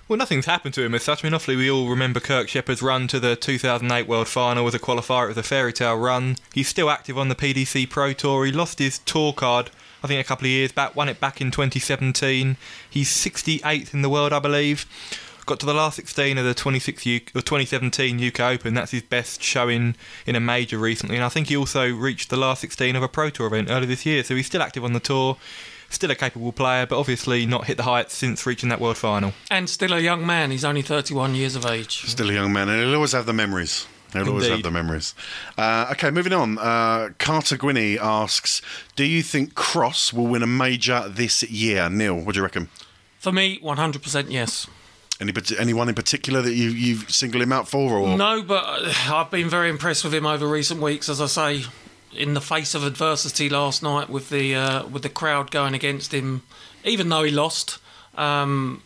Well, nothing's happened to him as such. I mean, obviously, we all remember Kirk Shepherd's run to the 2008 World Final as a qualifier. It was a fairy tale run. He's still active on the PDC Pro Tour. He lost his tour card, I think, a couple of years back, won it back in 2017. He's 68th in the world, I believe. Got to the last 16 of the 2017 UK Open. That's his best showing in a major recently. And I think he also reached the last 16 of a Pro Tour event earlier this year. So he's still active on the tour, still a capable player, but obviously not hit the heights since reaching that World Final. And still a young man. He's only 31 years of age. Still a young man, and he'll always have the memories. He'll always have the memories. Okay, moving on. Carter Gwinney asks, do you think Cross will win a major this year? Neil, what do you reckon? For me, 100% yes. Anyone in particular that you single him out for? Or? No, but I've been very impressed with him over recent weeks. As I say, in the face of adversity last night with the crowd going against him, even though he lost, I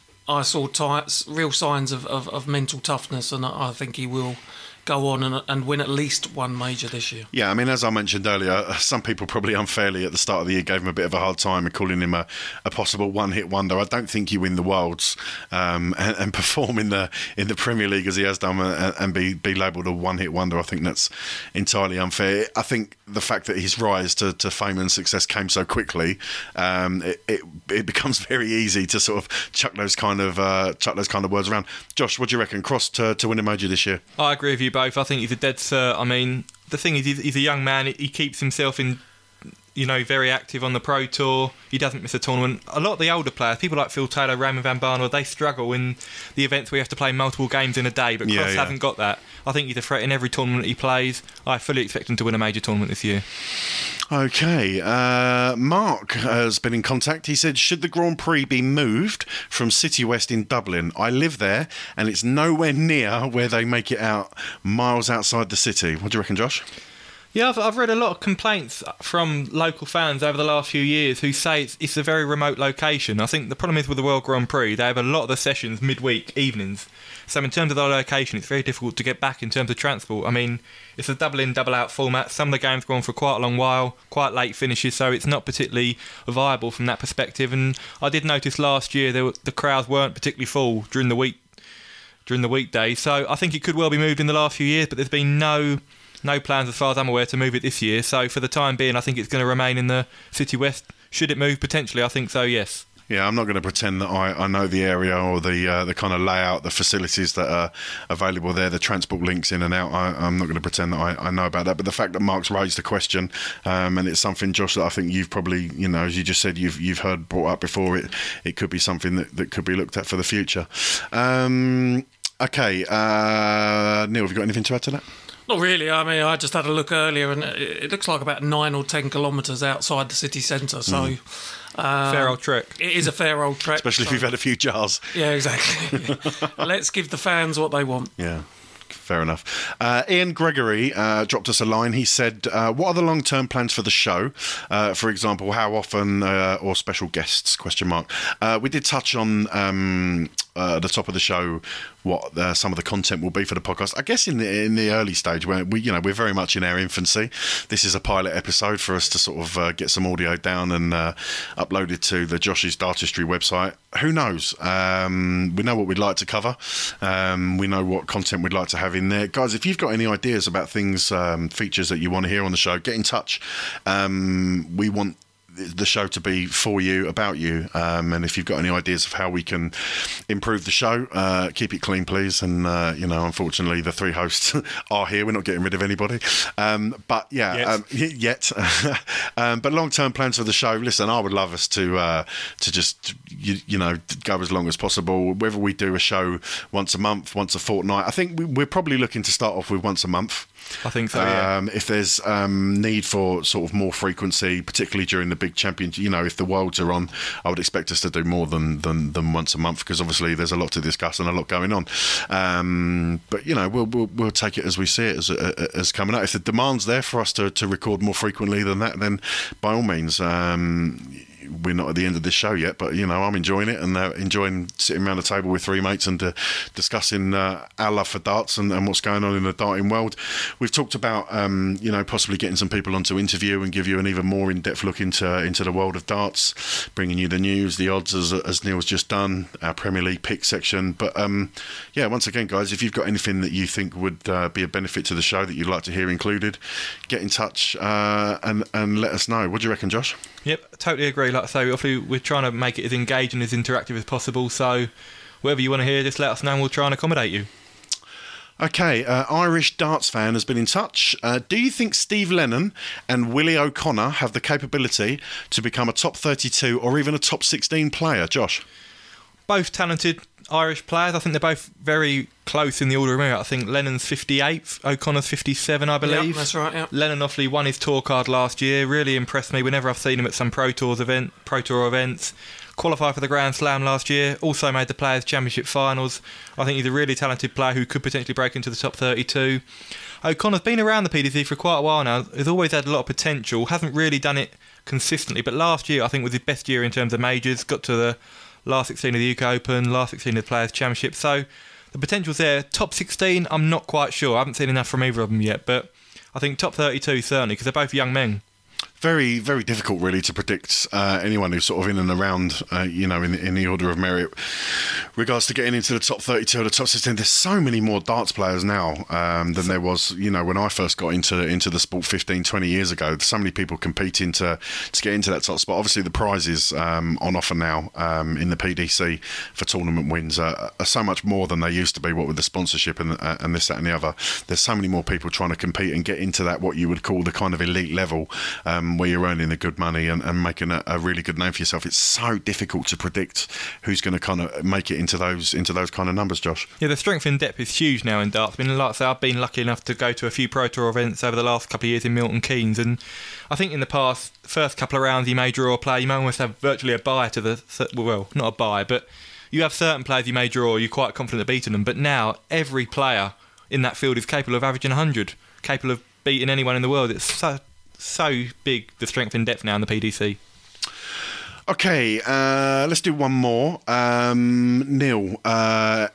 saw real signs of mental toughness, and I think he will go on and win at least one major this year. Yeah, I mean, as I mentioned earlier, some people probably unfairly at the start of the year gave him a bit of a hard time and calling him a possible one-hit wonder. I don't think you win the Worlds and perform in the Premier League as he has done and be labelled a one-hit wonder. I think that's entirely unfair. I think the fact that his rise to fame and success came so quickly, it becomes very easy to sort of chuck those kind of words around. Josh, what do you reckon? Cross to win a major this year? I agree with you both. I think he's a dead cert. I mean, the thing is, he's a young man. He keeps himself in, very active on the Pro Tour. He doesn't miss a tournament. A lot of the older players, people like Phil Taylor, Raymond van Barneveld, they struggle in the events where you have to play multiple games in a day, but Cross hasn't got that. I think he's a threat in every tournament he plays. I fully expect him to win a major tournament this year. Okay, Mark has been in contact. He said, should the Grand Prix be moved from City West in Dublin? I live there and it's nowhere near where they make it out, miles outside the city. What do you reckon, Josh? Yeah, I've read a lot of complaints from local fans over the last few years who say it's a very remote location. I think the problem is with the World Grand Prix, they have a lot of the sessions midweek, evenings. So in terms of the location, it's very difficult to get back in terms of transport. I mean, it's a double-in, double-out format. Some of the games go on for quite a long while, quite late finishes, so it's not particularly viable from that perspective. And I did notice last year the crowds weren't particularly full during the weekdays. So I think it could well be moved in the last few years, but there's been no plans, as far as I'm aware, to move it this year. So for the time being, I think it's going to remain in the City West. Should it move potentially? I think so, yes. Yeah, I'm not going to pretend that I know the area or the kind of layout, the facilities that are available there, the transport links in and out. I'm not going to pretend that I know about that. But the fact that Mark's raised the question, and it's something, Josh, that I think you've probably, as you just said, you've heard brought up before, it could be something that could be looked at for the future. Okay, Neil, have you got anything to add to that? Not really. I mean, I just had a look earlier, and it looks like about 9 or 10 kilometres outside the city centre. So, fair old trek. It is a fair old trek, especially if you've had a few jars. Yeah, exactly. Let's give the fans what they want. Yeah. Fair enough. Ian Gregory dropped us a line. He said, what are the long-term plans for the show? For example, how often or special guests, ? We did touch on at the top of the show what some of the content will be for the podcast. I guess in the early stage where we're very much in our infancy. This is a pilot episode for us to sort of get some audio down and upload it to the Josh's Dartistry website. Who knows? We know what we'd like to cover. We know what content we'd like to have in there. Guys, if you've got any ideas about things, features that you want to hear on the show, get in touch. We want the show to be for you, about you, and if you've got any ideas of how we can improve the show, keep it clean, please. And unfortunately the three hosts are here. We're not getting rid of anybody, but yeah, yet. But long-term plans for the show, listen, I would love us to just go as long as possible, whether we do a show once a month, once a fortnight. I think we're probably looking to start off with once a month. I think so, yeah. If there's need for sort of more frequency, particularly during the big championship, if the Worlds are on, I would expect us to do more than once a month, because obviously there's a lot to discuss and a lot going on. But we'll take it as we see it as coming out. If the demand's there for us to record more frequently than that, then by all means. We're not at the end of this show yet, but I'm enjoying it and enjoying sitting around the table with three mates and discussing our love for darts and what's going on in the darting world. We've talked about possibly getting some people on to interview and give you an even more in-depth look into the world of darts, bringing you the news, the odds as Neil's just done, our Premier League pick section. But once again, guys, if you've got anything that you think would be a benefit to the show that you'd like to hear included, get in touch and let us know. What do you reckon, Josh? Yep, totally agree. Like I say, obviously we're trying to make it as engaging, as interactive as possible. So whatever you want to hear, just let us know and we'll try and accommodate you. Okay, Irish darts fan has been in touch. Do you think Steve Lennon and Willie O'Connor have the capability to become a top 32 or even a top 16 player, Josh? Both talented Irish players. I think they're both very close in the order of merit. I think Lennon's 58th, O'Connor's 57, I believe. Yeah, that's right, yeah. Lennon obviously won his tour card last year. Really impressed me whenever I've seen him at some Pro Tour events. Qualified for the Grand Slam last year. Also made the Players' Championship finals. I think he's a really talented player who could potentially break into the top 32. O'Connor's been around the PDC for quite a while now. He's always had a lot of potential. Hasn't really done it consistently. But last year, I think, was his best year in terms of majors. Got to the last 16 of the UK Open, last 16 of the Players' Championship. So the potential's there. Top 16, I'm not quite sure. I haven't seen enough from either of them yet. But I think top 32 certainly, because they're both young men. Very, very difficult, really, to predict anyone who's sort of in and around, in the order of merit. Regards to getting into the top 32 or the top 16, there's so many more darts players now than there was, when I first got into the sport 15, 20 years ago. There's so many people competing to get into that top spot. Obviously, the prizes on offer now in the PDC for tournament wins are so much more than they used to be, what with the sponsorship and this, that and the other. There's so many more people trying to compete and get into that, what you would call the kind of elite level, where you're earning the good money and making a really good name for yourself. It's so difficult to predict who's going to kind of make it into those kind of numbers, Josh. Yeah, the strength in depth is huge now in darts. Like I say, I've been lucky enough to go to a few Pro Tour events over the last couple of years in Milton Keynes, and I think in the past, first couple of rounds you may draw a player, you may almost have virtually a bye to the, well, not a bye, but you have certain players you may draw, you're quite confident of beating them, but now every player in that field is capable of averaging 100, capable of beating anyone in the world. It's so big, the strength in depth now in the PDC. Okay, let's do one more. Neil,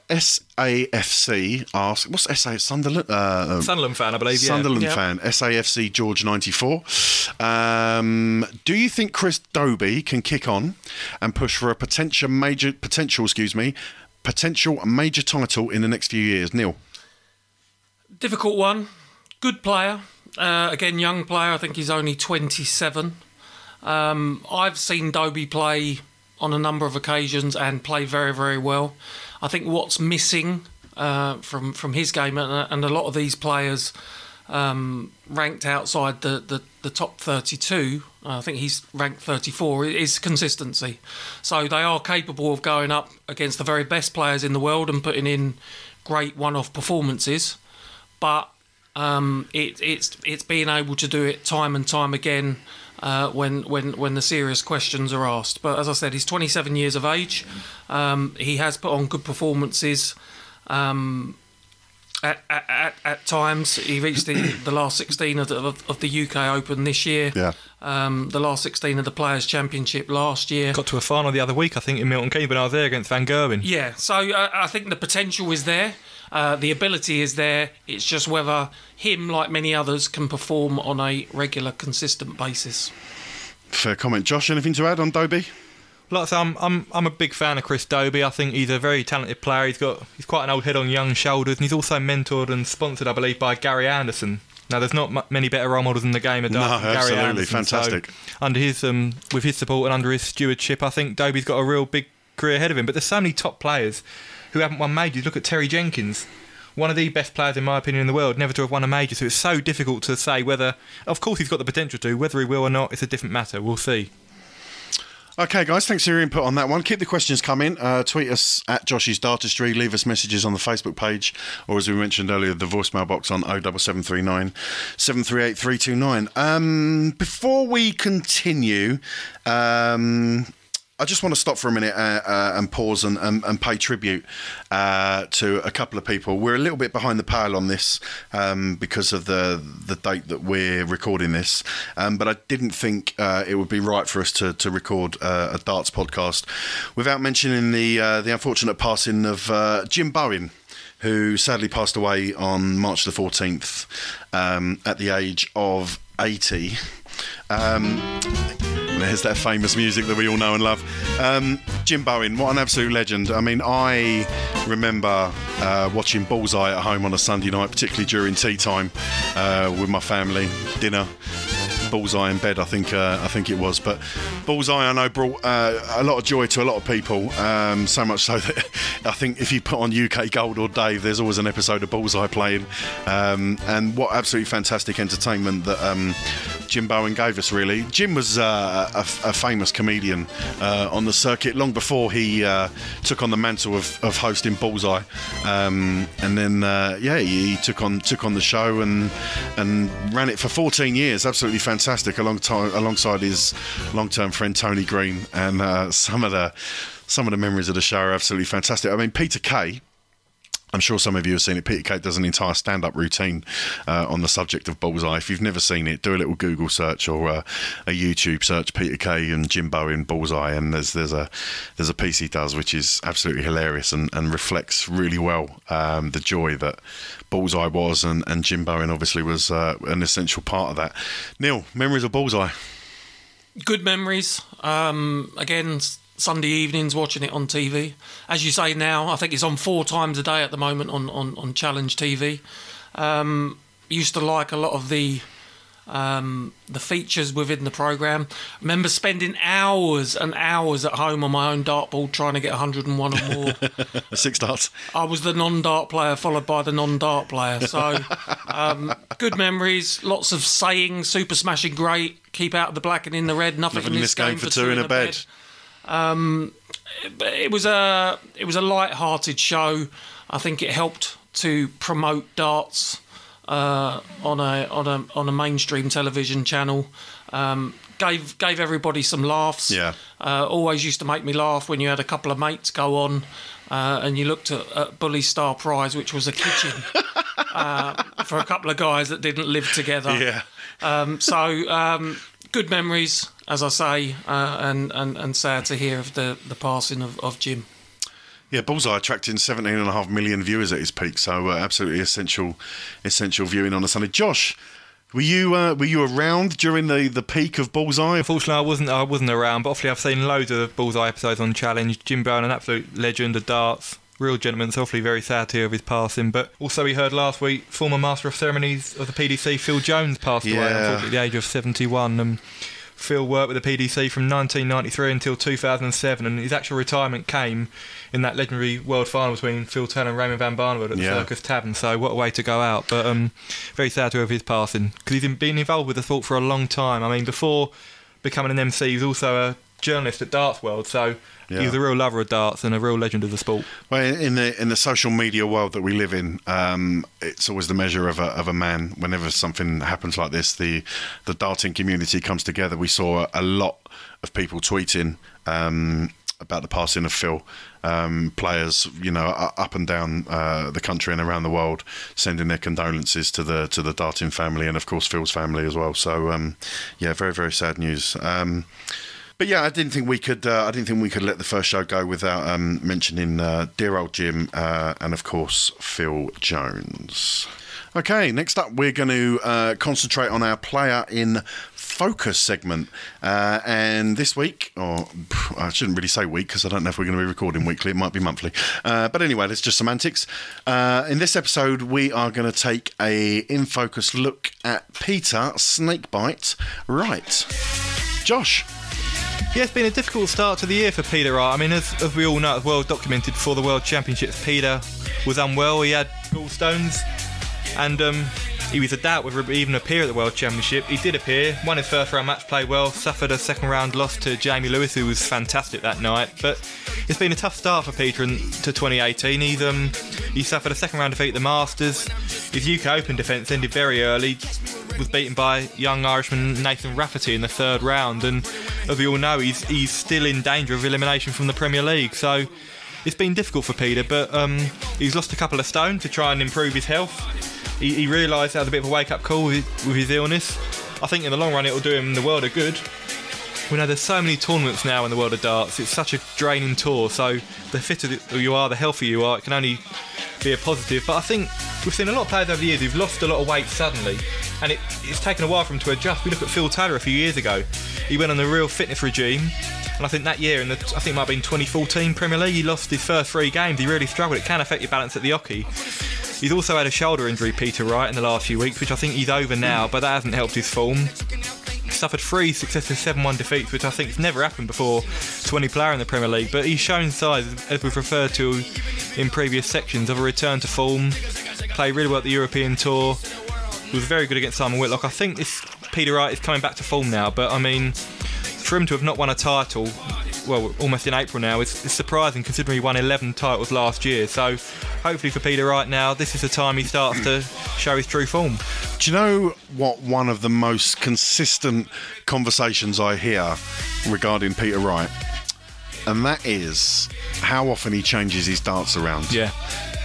SAFC asks, what's SA? Sunderland? Sunderland fan, I believe, yeah. Sunderland fan, SAFC George 94. Do you think Chris Dobey can kick on and push for a potential major title in the next few years? Neil? Difficult one. Good player. Again, young player. I think he's only 27. I've seen Dobey play on a number of occasions and play very, very well. I think what's missing from his game, and a lot of these players ranked outside the top 32, I think he's ranked 34, is consistency. So they are capable of going up against the very best players in the world and putting in great one-off performances, but it's being able to do it time and time again when the serious questions are asked. But as I said, he's 27 years of age. He has put on good performances. At times, he reached the last 16 of the UK Open this year. Yeah. The last 16 of the Players' Championship last year. Got to a final the other week, I think, in Milton Keynes when I was there against Van Gerwen. Yeah, so I think the potential is there. The ability is there. It's just whether him, like many others, can perform on a regular, consistent basis. Fair comment. Josh, anything to add on Dobey? Like I say, I'm a big fan of Chris Dobey. I think he's a very talented player. He's quite an old head on young shoulders, and he's also mentored and sponsored, I believe, by Gary Anderson. Now, there's not many better role models in the game of darts than Gary Anderson. Fantastic. So, under his with his support and under his stewardship, I think Dobey's got a real big career ahead of him. But there's so many top players who haven't won majors. Look at Terry Jenkins, one of the best players in my opinion in the world, never to have won a major. So it's so difficult to say whether, of course he's got the potential to, whether he will or not, it's a different matter. We'll see. Okay, guys, thanks for your input on that one. Keep the questions coming. Tweet us at Josh's Dartistry. Leave us messages on the Facebook page, or as we mentioned earlier, the voicemail box on 07739 738 329. Before we continue, I just want to stop for a minute and pause and pay tribute to a couple of people. We're a little bit behind the pale on this because of the date that we're recording this, but I didn't think it would be right for us to record a darts podcast without mentioning the unfortunate passing of Jim Bowen, who sadly passed away on March the 14th at the age of 80. There's that famous music that we all know and love. Jim Bowen, what an absolute legend. I mean, I remember watching Bullseye at home on a Sunday night, particularly during tea time with my family, dinner. Bullseye in bed, I think it was. But Bullseye, I know, brought a lot of joy to a lot of people. So much so that I think if you put on UK Gold or Dave, there's always an episode of Bullseye playing. And what absolutely fantastic entertainment that Jim Bowen gave us, really. Jim was a famous comedian on the circuit long before he took on the mantle of hosting Bullseye. And then, he took on the show and ran it for 14 years. Absolutely fantastic, alongside his long-term friend Tony Green. And some of the memories of the show are absolutely fantastic. I mean, Peter Kay, I'm sure some of you have seen it. Peter Kay does an entire stand-up routine on the subject of Bullseye. If you've never seen it, do a little Google search or a YouTube search, Peter Kay and Jim Bowen Bullseye, and there's a piece he does which is absolutely hilarious and reflects really well the joy that Bullseye was, and Jim Bowen obviously was an essential part of that. Neil, memories of Bullseye? Good memories. Again, Sunday evenings watching it on TV. As you say now, I think it's on 4 times a day at the moment on Challenge TV. Used to like a lot of the features within the programme. Remember spending hours and hours at home on my own dartboard trying to get 101 or more. 6 darts. I was the non-dart player followed by the non-dart player. So good memories, lots of sayings, super smashing great, keep out of the black and in the red, nothing in this game for 2 in a bed. It was a light-hearted show. I think it helped to promote darts on a mainstream television channel. Gave everybody some laughs. Yeah. Always used to make me laugh when you had a couple of mates go on and you looked at Bully Star Prize, which was a kitchen for a couple of guys that didn't live together. Yeah. Good memories, as I say, and sad to hear of the passing of Jim. Yeah, Bullseye attracting 17.5 million viewers at his peak, so absolutely essential viewing on a Sunday. Josh, were you around during the peak of Bullseye? Unfortunately, I wasn't around, but obviously I've seen loads of Bullseye episodes on Challenge. Jim Bowen, an absolute legend of darts. Real gentleman, so awfully very sad to hear of his passing. But also we heard last week, former Master of Ceremonies of the PDC, Phil Jones, passed away, unfortunately, at the age of 71. Phil worked with the PDC from 1993 until 2007, and his actual retirement came in that legendary World Final between Phil Turner and Raymond van Barneveld at the Circus Tavern. So what a way to go out. But very sad to hear of his passing, because he's been involved with the sport for a long time. I mean, before becoming an MC, he was also a journalist at Darts World, so he was a real lover of darts and a real legend of the sport. Well, in the social media world that we live in, it's always the measure of a man. Whenever something happens like this, the darting community comes together. We saw a lot of people tweeting about the passing of Phil. Players, up and down the country and around the world, sending their condolences to the darting family and, of course, Phil's family as well. So, very, very sad news. But yeah, I didn't think we could let the first show go without mentioning dear old Jim and of course Phil Jones. Okay, next up we're going to concentrate on our player in focus segment, and this week, or I shouldn't really say week because I don't know if we're going to be recording weekly, it might be monthly, but anyway, it's just semantics. In this episode we are going to take a in focus look at Peter Snakebite Wright. Josh. Yeah, it's been a difficult start to the year for Peter Wright. I mean, as we all know, it's well documented before the World Championships, Peter was unwell. He had gallstones, and he was a doubt whether he would even appear at the World Championship. He did appear, won his first round match, played well, suffered a second round loss to Jamie Lewis, who was fantastic that night. But it's been a tough start for Peter to 2018. He suffered a second round defeat at the Masters. His UK Open defence ended very early, was beaten by young Irishman Nathan Rafferty in the third round, and as we all know, he's still in danger of elimination from the Premier League. So it's been difficult for Peter, but he's lost a couple of stone to try and improve his health. He realised that was a bit of a wake-up call with his illness. I think in the long run it'll do him the world of good. We know there's so many tournaments now in the world of darts. It's such a draining tour, so the fitter you are, the healthier you are, it can only be a positive. But I think we've seen a lot of players over the years who've lost a lot of weight suddenly, and it's taken a while for them to adjust. We look at Phil Taylor a few years ago. He went on a real fitness regime, and I think that year, I think it might have been 2014 Premier League, he lost his first 3 games. He really struggled. It can affect your balance at the hockey. He's also had a shoulder injury, Peter Wright, in the last few weeks, which I think he's over now, but that hasn't helped his form. He suffered 3 successive 7-1 defeats, which I think has never happened before to any player in the Premier League, but he's shown signs, as we've referred to in previous sections, of a return to form. Played really well at the European Tour. He was very good against Simon Whitlock. I think Peter Wright is coming back to form now, but I mean, for him to have not won a title, well, almost in April now, it's surprising considering he won 11 titles last year. So hopefully for Peter Wright now, this is the time he starts to show his true form. Do you know what one of the most consistent conversations I hear regarding Peter Wright? And that is how often he changes his darts around. Yeah.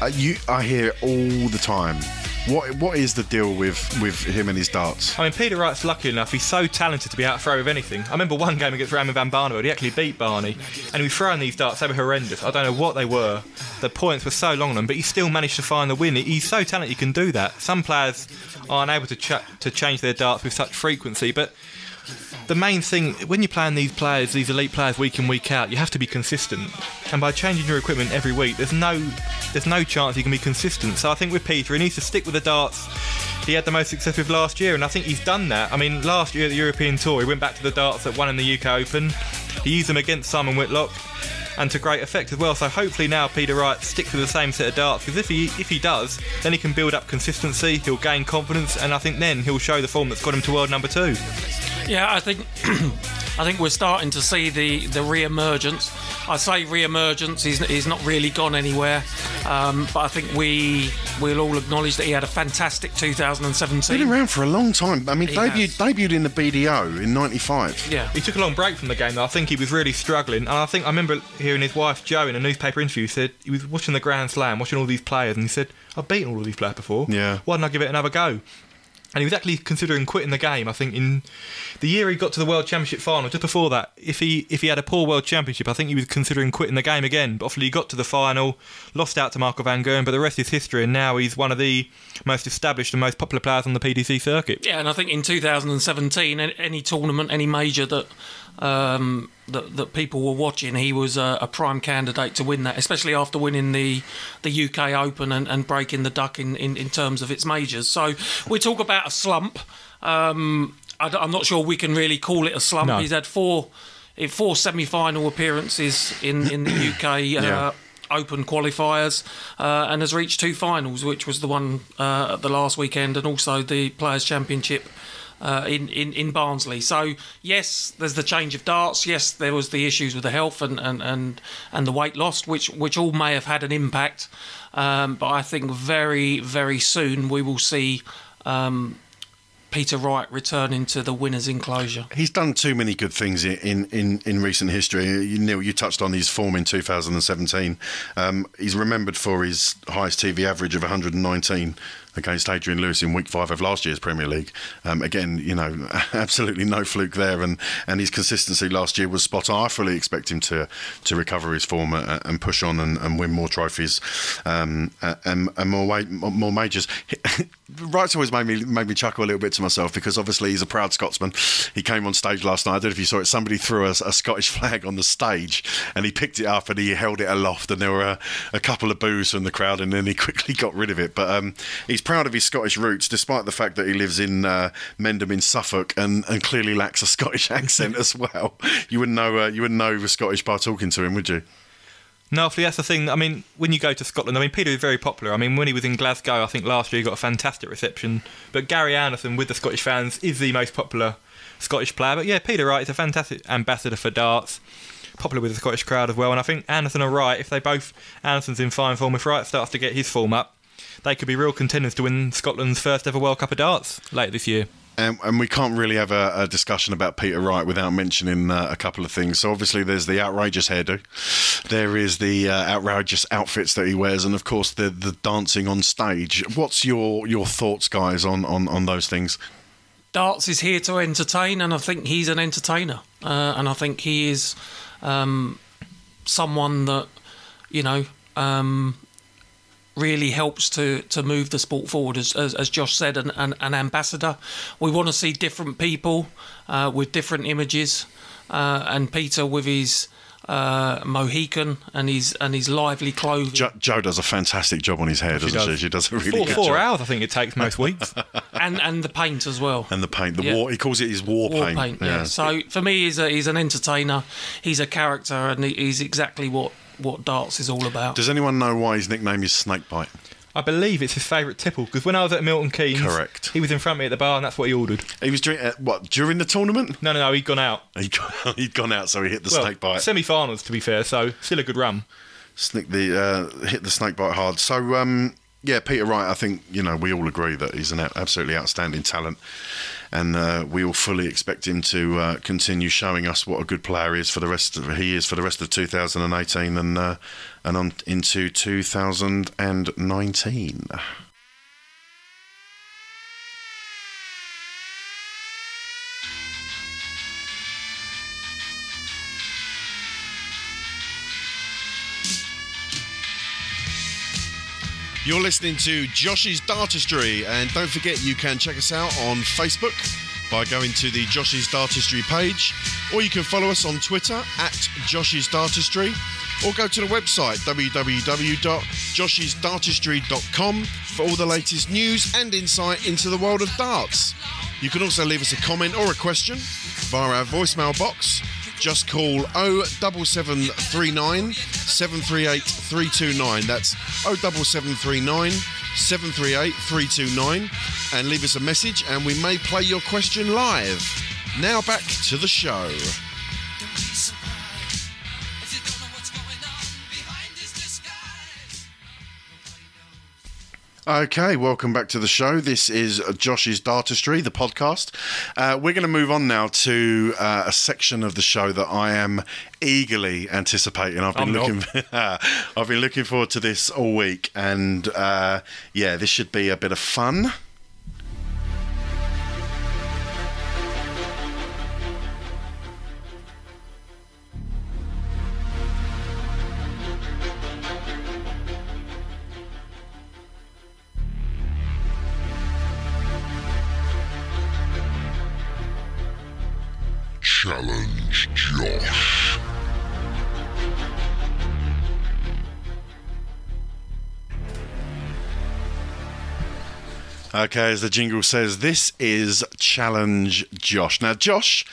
I hear it all the time. What is the deal with him and his darts? I mean, Peter Wright's lucky enough. He's so talented to be out throw with anything. I remember one game against Raymond van Barneveld. He actually beat Barney, and he was throwing these darts. They were horrendous. I don't know what they were. The points were so long on them, but he still managed to find the win. He's so talented. He can do that. Some players aren't able to change their darts with such frequency, but the main thing, when you're playing these elite players week in, week out, you have to be consistent. And by changing your equipment every week, there's no chance you can be consistent. So I think with Peter, he needs to stick with the darts he had the most success with last year, and I think he's done that. I mean, last year at the European Tour, he went back to the darts that won in the UK Open. He used them against Simon Whitlock, and to great effect as well. So hopefully now Peter Wright sticks with the same set of darts, because if he does, then he can build up consistency, he'll gain confidence, and I think then he'll show the form that's got him to world number 2. Yeah, I think we're starting to see the re-emergence. I say re-emergence, he's not really gone anywhere, but I think we'll all acknowledge that he had a fantastic 2017. Been around for a long time. I mean, debuted in the BDO in '95. Yeah, he took a long break from the game though. I think he was really struggling, and I remember hearing his wife Jo in a newspaper interview said he was watching the Grand Slam, watching all these players, and he said, "I've beaten all of these players before. Yeah. Why didn't I give it another go?" And he was actually considering quitting the game. I think in the year he got to the World Championship final, just before that, if he had a poor World Championship, I think he was considering quitting the game again. But obviously he got to the final, lost out to Marco van Gerwen, but the rest is history, and now he's one of the most established and most popular players on the PDC circuit. Yeah, and I think in 2017, any tournament, any major that people were watching, he was a prime candidate to win that, especially after winning the UK Open and breaking the duck in terms of its majors. So we talk about a slump. I'm not sure we can really call it a slump. No. He's had four semi-final appearances in the UK Open qualifiers and has reached 2 finals, which was the one at the last weekend and also the Players' Championship in Barnsley. So yes, there's the change of darts. Yes, there was the issues with the health and the weight loss, which all may have had an impact. But I think very, very soon we will see Peter Wright returning to the winner's enclosure. He's done too many good things in recent history. Neil, you touched on his form in 2017. He's remembered for his highest TV average of 119 against Adrian Lewis in week 5 of last year's Premier League. Again, absolutely no fluke there, and his consistency last year was spot on. I fully expect him to recover his form and push on and win more trophies and more majors. Wright's always made me chuckle a little bit to myself, because obviously he's a proud Scotsman. He came on stage last night. I don't know if you saw it. Somebody threw a Scottish flag on the stage, and he picked it up and he held it aloft, and there were a couple of boos from the crowd, and then he quickly got rid of it. But he's proud of his Scottish roots, despite the fact that he lives in Mendham in Suffolk and clearly lacks a Scottish accent as well. You wouldn't know he was Scottish by talking to him, would you? No, that's the thing. I mean, when you go to Scotland, I mean, Peter is very popular. I mean, when he was in Glasgow, I think last year he got a fantastic reception. But Gary Anderson, with the Scottish fans, is the most popular Scottish player. But yeah, Peter Wright is a fantastic ambassador for darts. Popular with the Scottish crowd as well. And I think Anderson and Wright, Anderson's in fine form, if Wright starts to get his form up, they could be real contenders to win Scotland's first ever World Cup of Darts later this year. And we can't really have a discussion about Peter Wright without mentioning a couple of things. So obviously there's the outrageous hairdo, there is the outrageous outfits that he wears, and of course the dancing on stage. What's your thoughts, guys, on those things? Darts is here to entertain, and I think he's an entertainer. And I think he is someone that, really helps to move the sport forward, as Josh said, an ambassador. We want to see different people with different images, and Peter with his Mohican and his lively clothing. Joe does a fantastic job on his hair, doesn't she? She does a really good job. 4 hours, I think it takes most weeks. and the paint as well. And the paint, war. He calls it his war paint. Yeah. So for me, he's an entertainer. He's a character, and he's exactly what darts is all about. Does anyone know why his nickname is Snakebite? I believe it's his favourite tipple, because when I was at Milton Keynes, correct, he was in front of me at the bar, and that's what he ordered. He was during the tournament? No, he'd gone out. He'd gone out, so he hit the Snakebite. Semi-finals, to be fair, so still a good run. Hit the Snakebite hard. So yeah, Peter Wright, I think we all agree that he's an absolutely outstanding talent, and we all fully expect him to continue showing us what a good player is for the rest of 2018 and on into 2019. You're listening to Josh's Dartistry, and don't forget you can check us out on Facebook by going to the Josh's Dartistry page, or you can follow us on Twitter at Josh's Dartistry, or go to the website www.joshisdartistry.com for all the latest news and insight into the world of darts. You can also leave us a comment or a question via our voicemail box. Just call 07739 738 329. That's 07739 738 329. And leave us a message, and we may play your question live. Now back to the show. Okay, welcome back to the show. This is Josh's Dartistry, the podcast. We're going to move on now to a section of the show that I am eagerly anticipating. I've been looking forward to this all week, and this should be a bit of fun. Challenge Josh. Okay, as the jingle says, this is Challenge Josh. Now, Josh,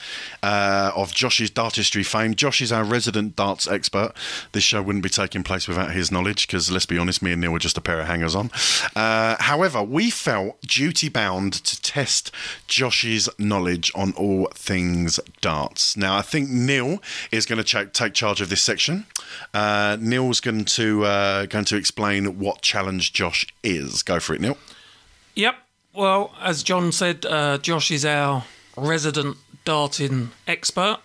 of Josh's Dartistry fame, Josh is our resident darts expert. This show wouldn't be taking place without his knowledge, because, let's be honest, me and Neil were just a pair of hangers-on. However, we felt duty-bound to test Josh's knowledge on all things darts. Now, I think Neil is going to take charge of this section. Neil's going to explain what Challenge Josh is. Go for it, Neil. Yep. Well, as John said, Josh is our resident darting expert,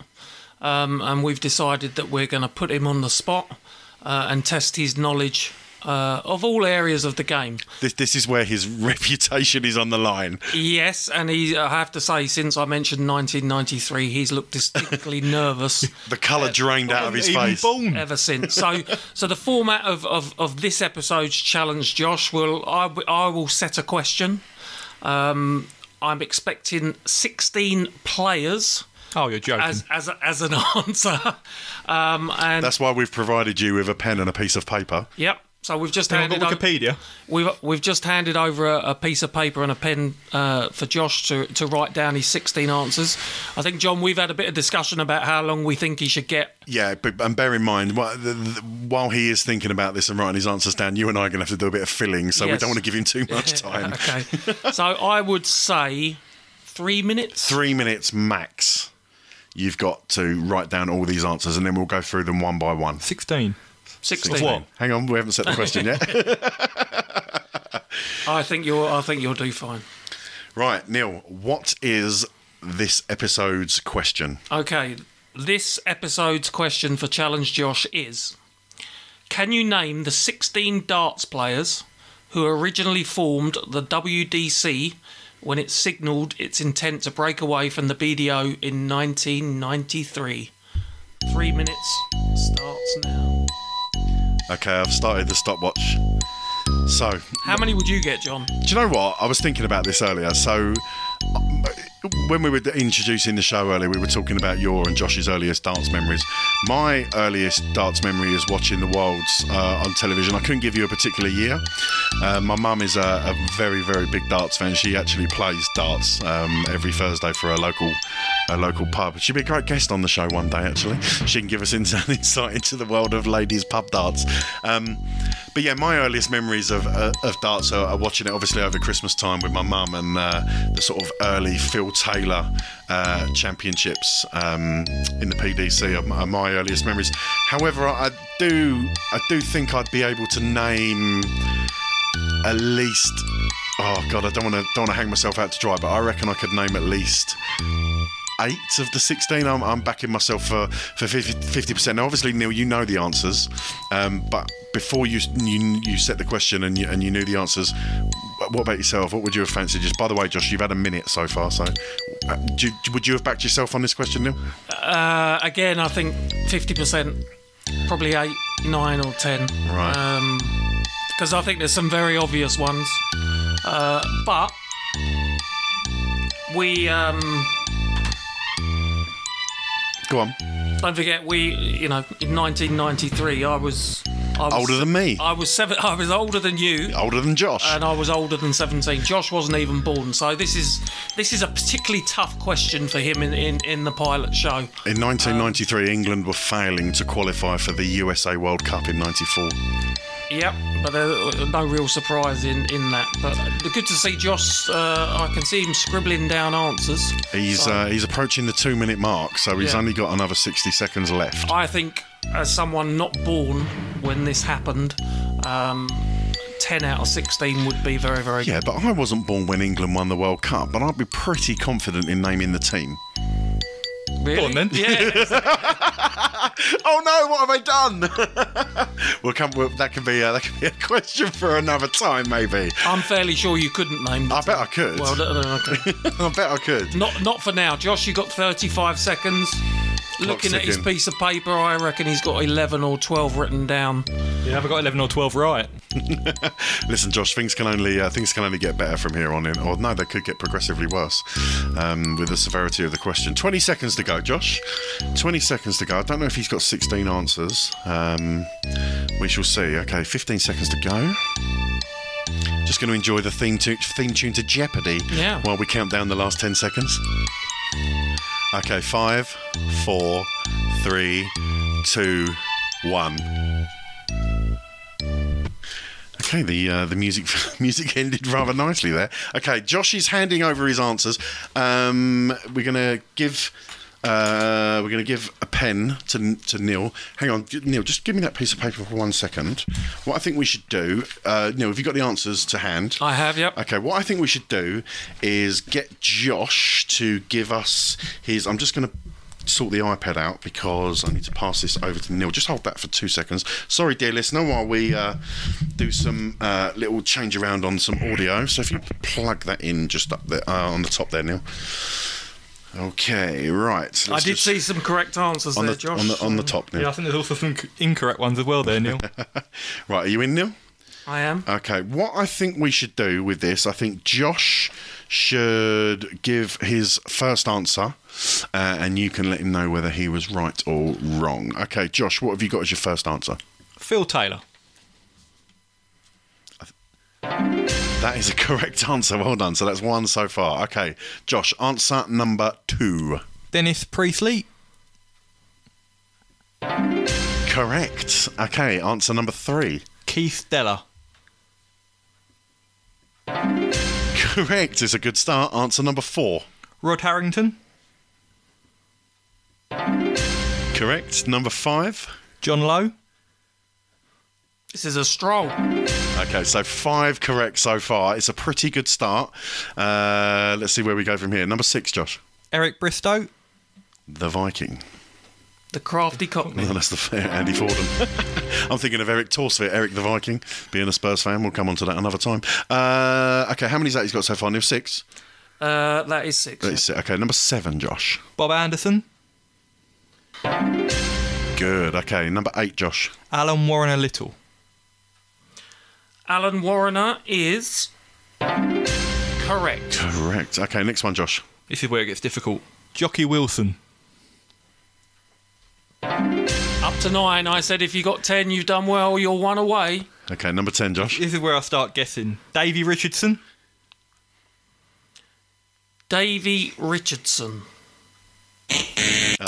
and we've decided that we're going to put him on the spot and test his knowledge of all areas of the game. This is where his reputation is on the line. Yes, and I have to say, since I mentioned 1993, he's looked distinctly nervous. The colour drained out of his face. Ever since. So the format of this episode's Challenge Josh I will set a question. I'm expecting 16 players. Oh, you're joking. As an answer. And that's why we've provided you with a pen and a piece of paper. Yep. So we've just Anyone got Wikipedia? We've just handed over a piece of paper and a pen for Josh to write down his 16 answers. I think, John, we've had a bit of discussion about how long we think he should get. Yeah, and bear in mind, while he is thinking about this and writing his answers down, you and I are going to have to do a bit of filling, so we don't want to give him too much time. Okay. So I would say 3 minutes. 3 minutes max. You've got to write down all these answers, and then we'll go through them one by one. 16. 16. What? Hang on, we haven't set the question yet. I think you'll do fine. Right, Neil, what is this episode's question? Okay, this episode's question for Challenge Josh is: can you name the 16 darts players who originally formed the WDC when it signalled its intent to break away from the BDO in 1993? 3 minutes starts now. Okay, I've started the stopwatch. So, how many would you get, John? Do you know what? I was thinking about this earlier. So, when we were introducing the show earlier, we were talking about your and Josh's earliest darts memories. My earliest darts memory is watching the Worlds on television. I couldn't give you a particular year. My mum is a very, very big darts fan. She actually plays darts every Thursday for a local pub. She'd be a great guest on the show one day, actually. She can give us insight into the world of ladies' pub darts. But yeah, my earliest memories of darts are watching it obviously over Christmas time with my mum and the sort of early Phil Taylor championships in the PDC are my earliest memories. However, I do think I'd be able to name at least. Oh God, I don't want to hang myself out to dry, but I reckon I could name at least 8 of the 16. I'm backing myself for 50%. Now, obviously, Neil, you know the answers, but before you set the question and you knew the answers, what about yourself? What would you have fancied? Just by the way, Josh, you've had a minute so far, so would you have backed yourself on this question, Neil? Again, I think 50%, probably 8, 9 or 10. Right. Because I think there's some very obvious ones. But we... Go on. Don't forget, in 1993, I was older than me. I was older than you. Older than Josh. And I was older than 17. Josh wasn't even born. So this is a particularly tough question for him in the pilot show. In 1993, England were failing to qualify for the USA World Cup in '94. Yep, but no real surprise in that. But good to see Josh. I can see him scribbling down answers. He's approaching the 2 minute mark, so he's only got another 60 seconds left. I think, as someone not born when this happened, 10 out of 16 would be very, very good. Yeah, but I wasn't born when England won the World Cup, but I'd be pretty confident in naming the team. Really? Go on, then. Yeah. Oh no! What have I done? That could be a question for another time, maybe. I'm fairly sure you couldn't name them. I bet I could. Well, okay. I bet I could. Not for now, Josh. You got 35 seconds. Looking at his piece of paper, I reckon he's got 11 or 12 written down. Yeah, I've got 11 or 12 right. Listen, Josh, things can only get better from here on in. Or no, they could get progressively worse with the severity of the question. 20 seconds to go, Josh. 20 seconds to go. I don't know if he's got 16 answers. We shall see. Okay, 15 seconds to go. Just going to enjoy the theme tune to Jeopardy while we count down the last 10 seconds. Okay, 5, 4, 3, 2, 1. Okay, the music ended rather nicely there. Okay, Josh is handing over his answers. We're gonna give a pen to Neil. Hang on, Neil, just give me that piece of paper for 1 second. What I think we should do, Neil, have you got the answers to hand? I have, yep. Okay, what I think we should do is get Josh to give us his. I'm just going to sort the iPad out because I need to pass this over to Neil. Just hold that for 2 seconds. Sorry, dear listener, while we do some little change around on some audio. So if you plug that in just up there on the top there, Neil. Okay, right. I did see some correct answers there, Josh. On the top, Neil. Yeah, I think there's also some incorrect ones as well there, Neil. Right, are you in, Neil? I am. Okay, what I think we should do with this, I think Josh should give his first answer and you can let him know whether he was right or wrong. Okay, Josh, what have you got as your first answer? Phil Taylor. That is a correct answer. Well done. So that's 1 so far. Okay, Josh, answer number 2. Dennis Priestley. Correct. Okay, answer number 3. Keith Deller. Correct. It's a good start. Answer number 4. Rod Harrington. Correct. Number 5. John Lowe. This is a stroll. Okay, so 5 correct so far. It's a pretty good start. Let's see where we go from here. Number 6, Josh. Eric Bristow. The Viking. The crafty cockney. No, that's the Andy Fordham. I'm thinking of Eric Torsvit, Eric the Viking, being a Spurs fan. We'll come on to that another time. Okay, how many is that he's got so far? Neil, 6? That is 6. That is 6. Okay, number 7, Josh. Bob Anderson. Good. Okay, number 8, Josh. Alan Warner Little. Alan Warner is correct. Correct. Okay, next one, Josh. This is where it gets difficult. Jockey Wilson. Up to 9. I said if you got 10, you've done well. You're 1 away. Okay, number 10, Josh. This is where I start guessing. Davy Richardson. Davy Richardson.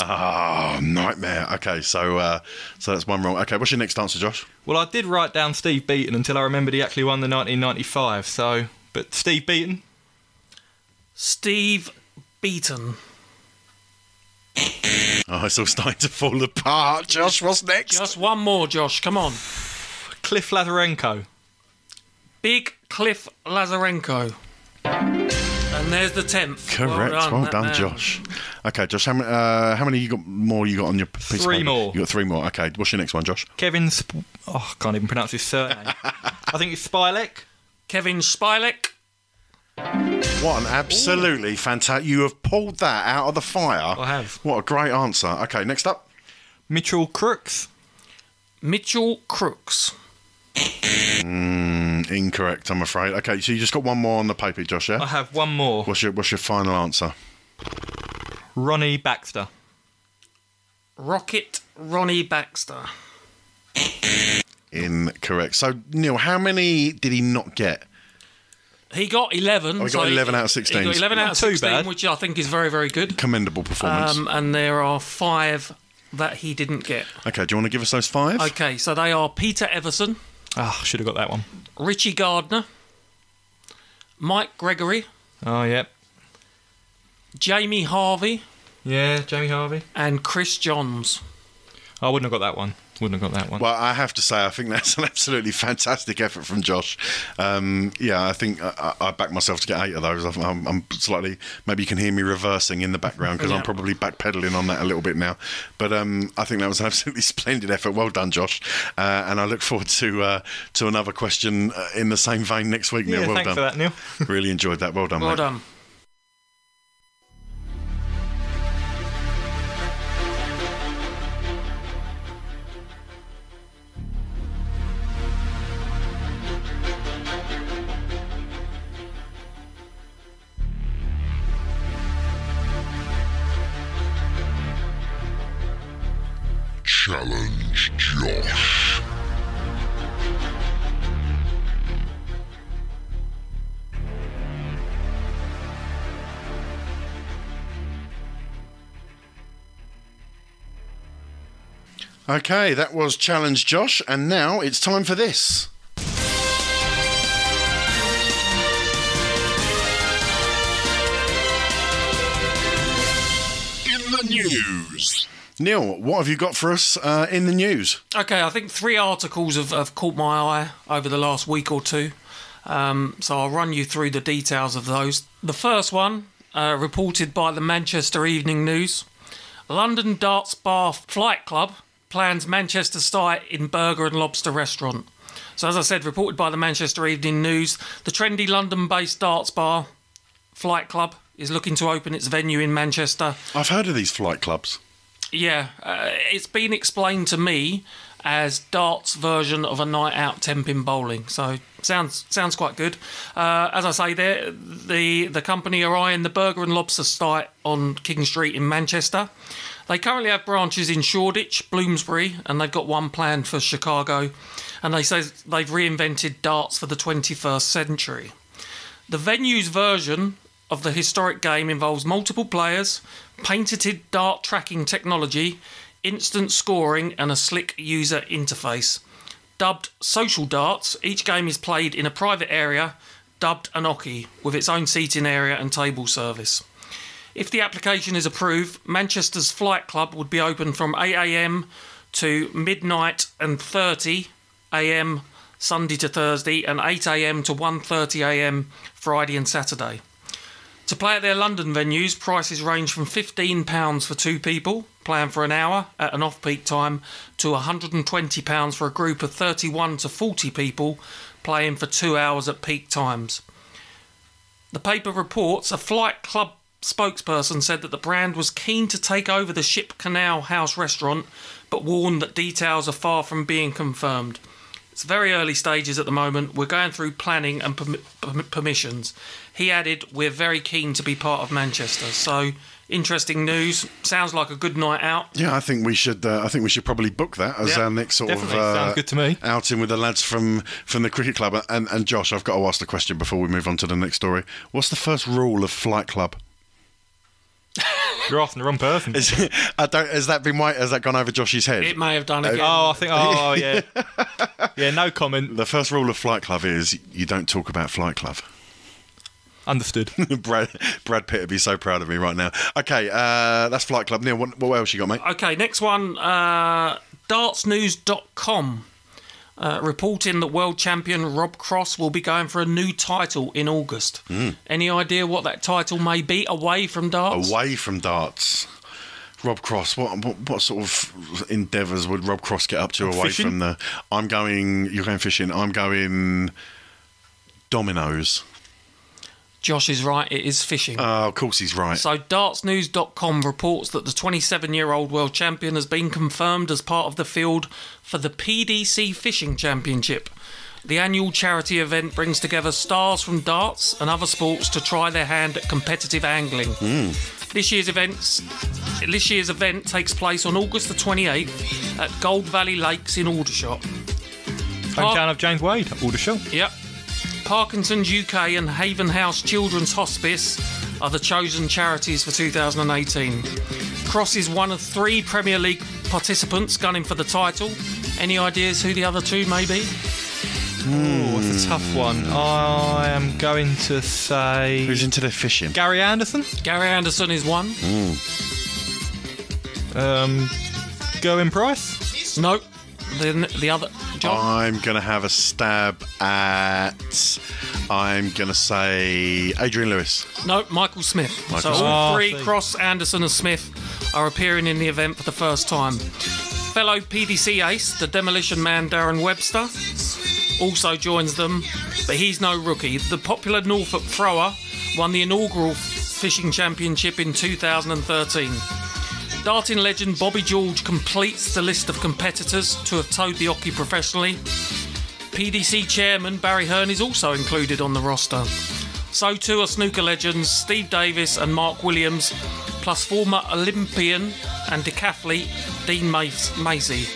Oh, nightmare. Okay, so that's 1 wrong. Okay, what's your next answer, Josh? Well, I did write down Steve Beaton until I remembered he actually won the 1995. So, but Steve Beaton. Steve Beaton. Oh, it's all starting to fall apart. Josh, what's next? Just 1 more, Josh. Come on. Cliff Lazarenko. Big Cliff Lazarenko. And there's the 10th. Correct. Well done, Josh. Okay, Josh, how many you got on your piece of 3 paper? more. You got 3 more. Okay, what's your next one, Josh? I can't even pronounce his surname. I think it's Spilek. Kevin Spilek. What an absolutely fantastic... You have pulled that out of the fire. I have. What a great answer. Okay, next up. Mitchell Crooks. Mitchell Crooks. Incorrect, I'm afraid. Okay, so you just got 1 more on the paper, Josh, yeah? I have 1 more. What's your final answer? Ronnie Baxter. Rocket Ronnie Baxter. Incorrect. So, Neil, how many did he not get? He got 11. Oh, he got 11 out of 16. He got 11 out of 16, which I think is very, very good. Commendable performance. And there are 5 that he didn't get. Okay, do you want to give us those 5? Okay, so they are Peter Everson. Ah, should have got that one. Richie Gardner. Mike Gregory. Oh, yep. Jamie Harvey. Yeah, Jamie Harvey. And Chris Johns. I wouldn't have got that one. Well, I have to say, I think that's an absolutely fantastic effort from Josh. Yeah, I think I back myself to get 8 of those. I'm slightly... Maybe you can hear me reversing in the background because I'm probably backpedaling on that a little bit now. But I think that was an absolutely splendid effort. Well done, Josh. And I look forward to another question in the same vein next week, Neil. Yeah, well thanks done. for that, Neil. Really enjoyed that. Well done, Well mate. done. Challenge Josh. Okay, that was Challenge Josh, and now it's time for this. In the news. Neil, what have you got for us in the news? Okay, I think 3 articles have caught my eye over the last week or 2. So I'll run you through the details of those. The first one, reported by the Manchester Evening News. London Darts Bar Flight Club plans Manchester site in Burger and Lobster restaurant. So as I said, reported by the Manchester Evening News, the trendy London-based darts bar Flight Club is looking to open its venue in Manchester. I've heard of these flight clubs. Yeah, it's been explained to me as darts version of a night out 10-pin bowling. So sounds quite good. As I say, the company are eyeing the Burger and Lobster site on King Street in Manchester. They currently have branches in Shoreditch, Bloomsbury, and they've got one planned for Chicago. And they say they've reinvented darts for the 21st century. The venue's version of the historic game involves multiple players, patented dart tracking technology, instant scoring, and a slick user interface. Dubbed Social Darts, each game is played in a private area, dubbed an Oki, with its own seating area and table service. If the application is approved, Manchester's Flight Club would be open from 8 a.m. to midnight and 30 a.m. Sunday to Thursday, and 8 a.m. to 1:30 a.m. Friday and Saturday. To play at their London venues, prices range from £15 for 2 people, playing for an hour at an off-peak time, to £120 for a group of 31 to 40 people, playing for 2 hours at peak times. The paper reports a Flight Club spokesperson said that the brand was keen to take over the Ship Canal House restaurant, but warned that details are far from being confirmed. It's very early stages at the moment. We're going through planning and permissions. He added, "We're very keen to be part of Manchester." So, interesting news. Sounds like a good night out. Yeah, I think we should. I think we should probably book that as our next sort Definitely. Sounds good to me. outing with the lads from the cricket club. And Josh, I've got to ask the question before we move on to the next story. What's the first rule of Flight Club? You're asking the wrong person. Has that gone over Josh's head? It may have done again. Oh, I think. Oh, yeah. Yeah, no comment. The first rule of Flight Club is you don't talk about Flight Club. Understood. Brad Pitt would be so proud of me right now. Okay, that's Flight Club. Neil, what else you got, mate? Okay, next one. Dartsnews.com reporting that world champion Rob Cross will be going for a new title in August. Any idea what that title may be away from darts? Away from darts. Rob Cross, what sort of endeavours would Rob Cross get up to away fishing? from the... You're going fishing. I'm going dominoes. Josh is right, it is fishing. Oh, of course he's right. So dartsnews.com reports that the 27-year-old world champion has been confirmed as part of the field for the PDC Fishing Championship. The annual charity event brings together stars from darts and other sports to try their hand at competitive angling. This year's event takes place on August the 28th at Gold Valley Lakes in Aldershot. Hometown of James Wade, Aldershot. Yep. Parkinson's UK and Haven House Children's Hospice are the chosen charities for 2018. Cross is one of 3 Premier League participants gunning for the title. Any ideas who the other 2 may be? Oh, it's a tough one. I am going to say... Who's into their fishing? Gary Anderson? Gary Anderson is one. Gerwyn Price? No. The other... John? I'm going to have a stab at... I'm going to say Adrian Lewis. No, Michael Smith. Michael So Smith. all 3, Cross, Anderson and Smith, are appearing in the event for the first time. Fellow PDC ace, the Demolition Man Darren Webster, also joins them, but he's no rookie. The popular Norfolk thrower won the inaugural fishing championship in 2013. Darting legend Bobby George completes the list of competitors to have towed the Oki professionally. PDC chairman Barry Hearn is also included on the roster. So too are snooker legends Steve Davis and Mark Williams, plus former Olympian and decathlete Dean Macy.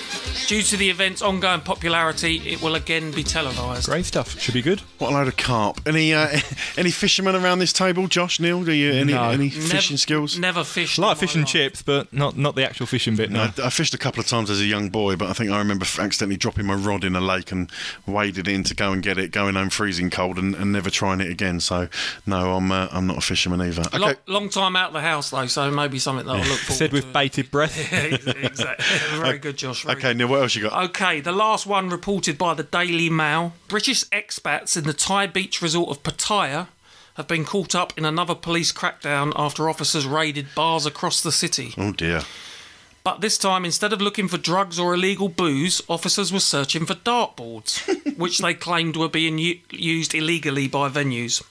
Due to the event's ongoing popularity, it will again be televised. Great stuff. Should be good. What a load of carp. Any fishermen around this table? Josh, Neil, do you any fishing skills? Never fished. Like fish and chips, but not the actual fishing bit. No. I fished a couple of times as a young boy, but I think I remember accidentally dropping my rod in a lake and waded in to go and get it, going home freezing cold and never trying it again. So no, I'm not a fisherman either. Okay. Long time out of the house though, so maybe something that I'll look forward to. Said with bated breath. Exactly. Very good, Josh. Very Okay, good. Neil, what else you got? Okay, the last one reported by the Daily Mail. British expats in the Thai beach resort of Pattaya have been caught up in another police crackdown after officers raided bars across the city. Oh dear. But this time, instead of looking for drugs or illegal booze, officers were searching for dartboards, which they claimed were being used illegally by venues.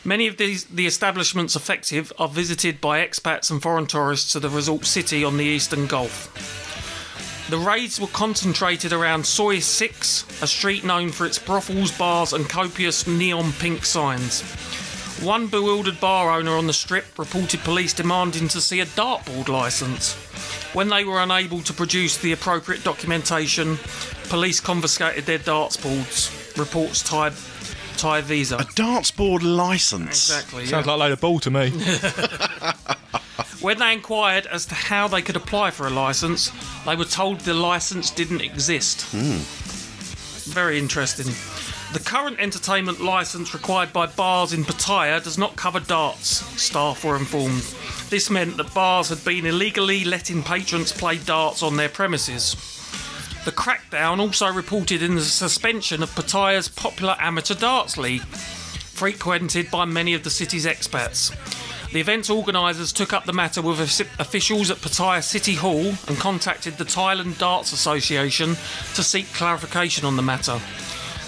Many of the establishments affected are visited by expats and foreign tourists to the resort city on the Eastern Gulf. The raids were concentrated around Soi 6, a street known for its brothels, bars and copious neon pink signs. One bewildered bar owner on the strip reported police demanding to see a dartboard licence. When they were unable to produce the appropriate documentation, police confiscated their darts boards, reports Thai Visa. A darts board licence? Exactly. Sounds like a load of ball to me. When they inquired as to how they could apply for a licence, they were told the licence didn't exist. Very interesting. The current entertainment licence required by bars in Pattaya does not cover darts, staff were informed. This meant that bars had been illegally letting patrons play darts on their premises. The crackdown also resulted in the suspension of Pattaya's popular amateur darts league, frequented by many of the city's expats. The event's organisers took up the matter with officials at Pattaya City Hall and contacted the Thailand Darts Association to seek clarification on the matter.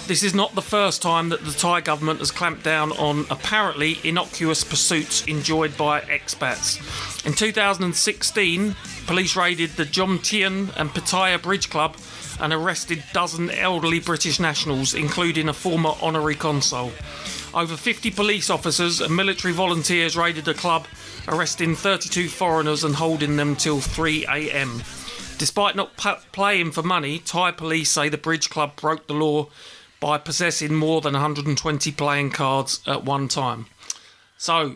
This is not the first time that the Thai government has clamped down on apparently innocuous pursuits enjoyed by expats. In 2016, police raided the Jomtien and Pattaya Bridge Club and arrested a dozen elderly British nationals, including a former honorary consul. Over 50 police officers and military volunteers raided the club, arresting 32 foreigners and holding them till 3 a.m. Despite not playing for money, Thai police say the Bridge Club broke the law by possessing more than 120 playing cards at one time. So,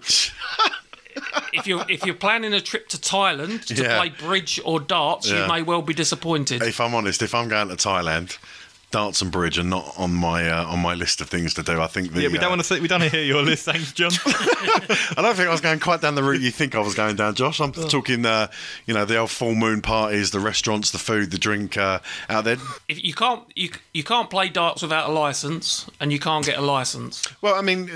if you're planning a trip to Thailand to play bridge or darts, you may well be disappointed. If I'm honest, if I'm going to Thailand, darts and bridge are not on my list of things to do. I think we don't want to. We don't want to hear your list, thanks, John. I don't think I was going quite down the route you think I was going down, Josh. I'm talking, the old full moon parties, the restaurants, the food, the drink out there. If you can't play darts without a licence, and you can't get a licence. Well, I mean,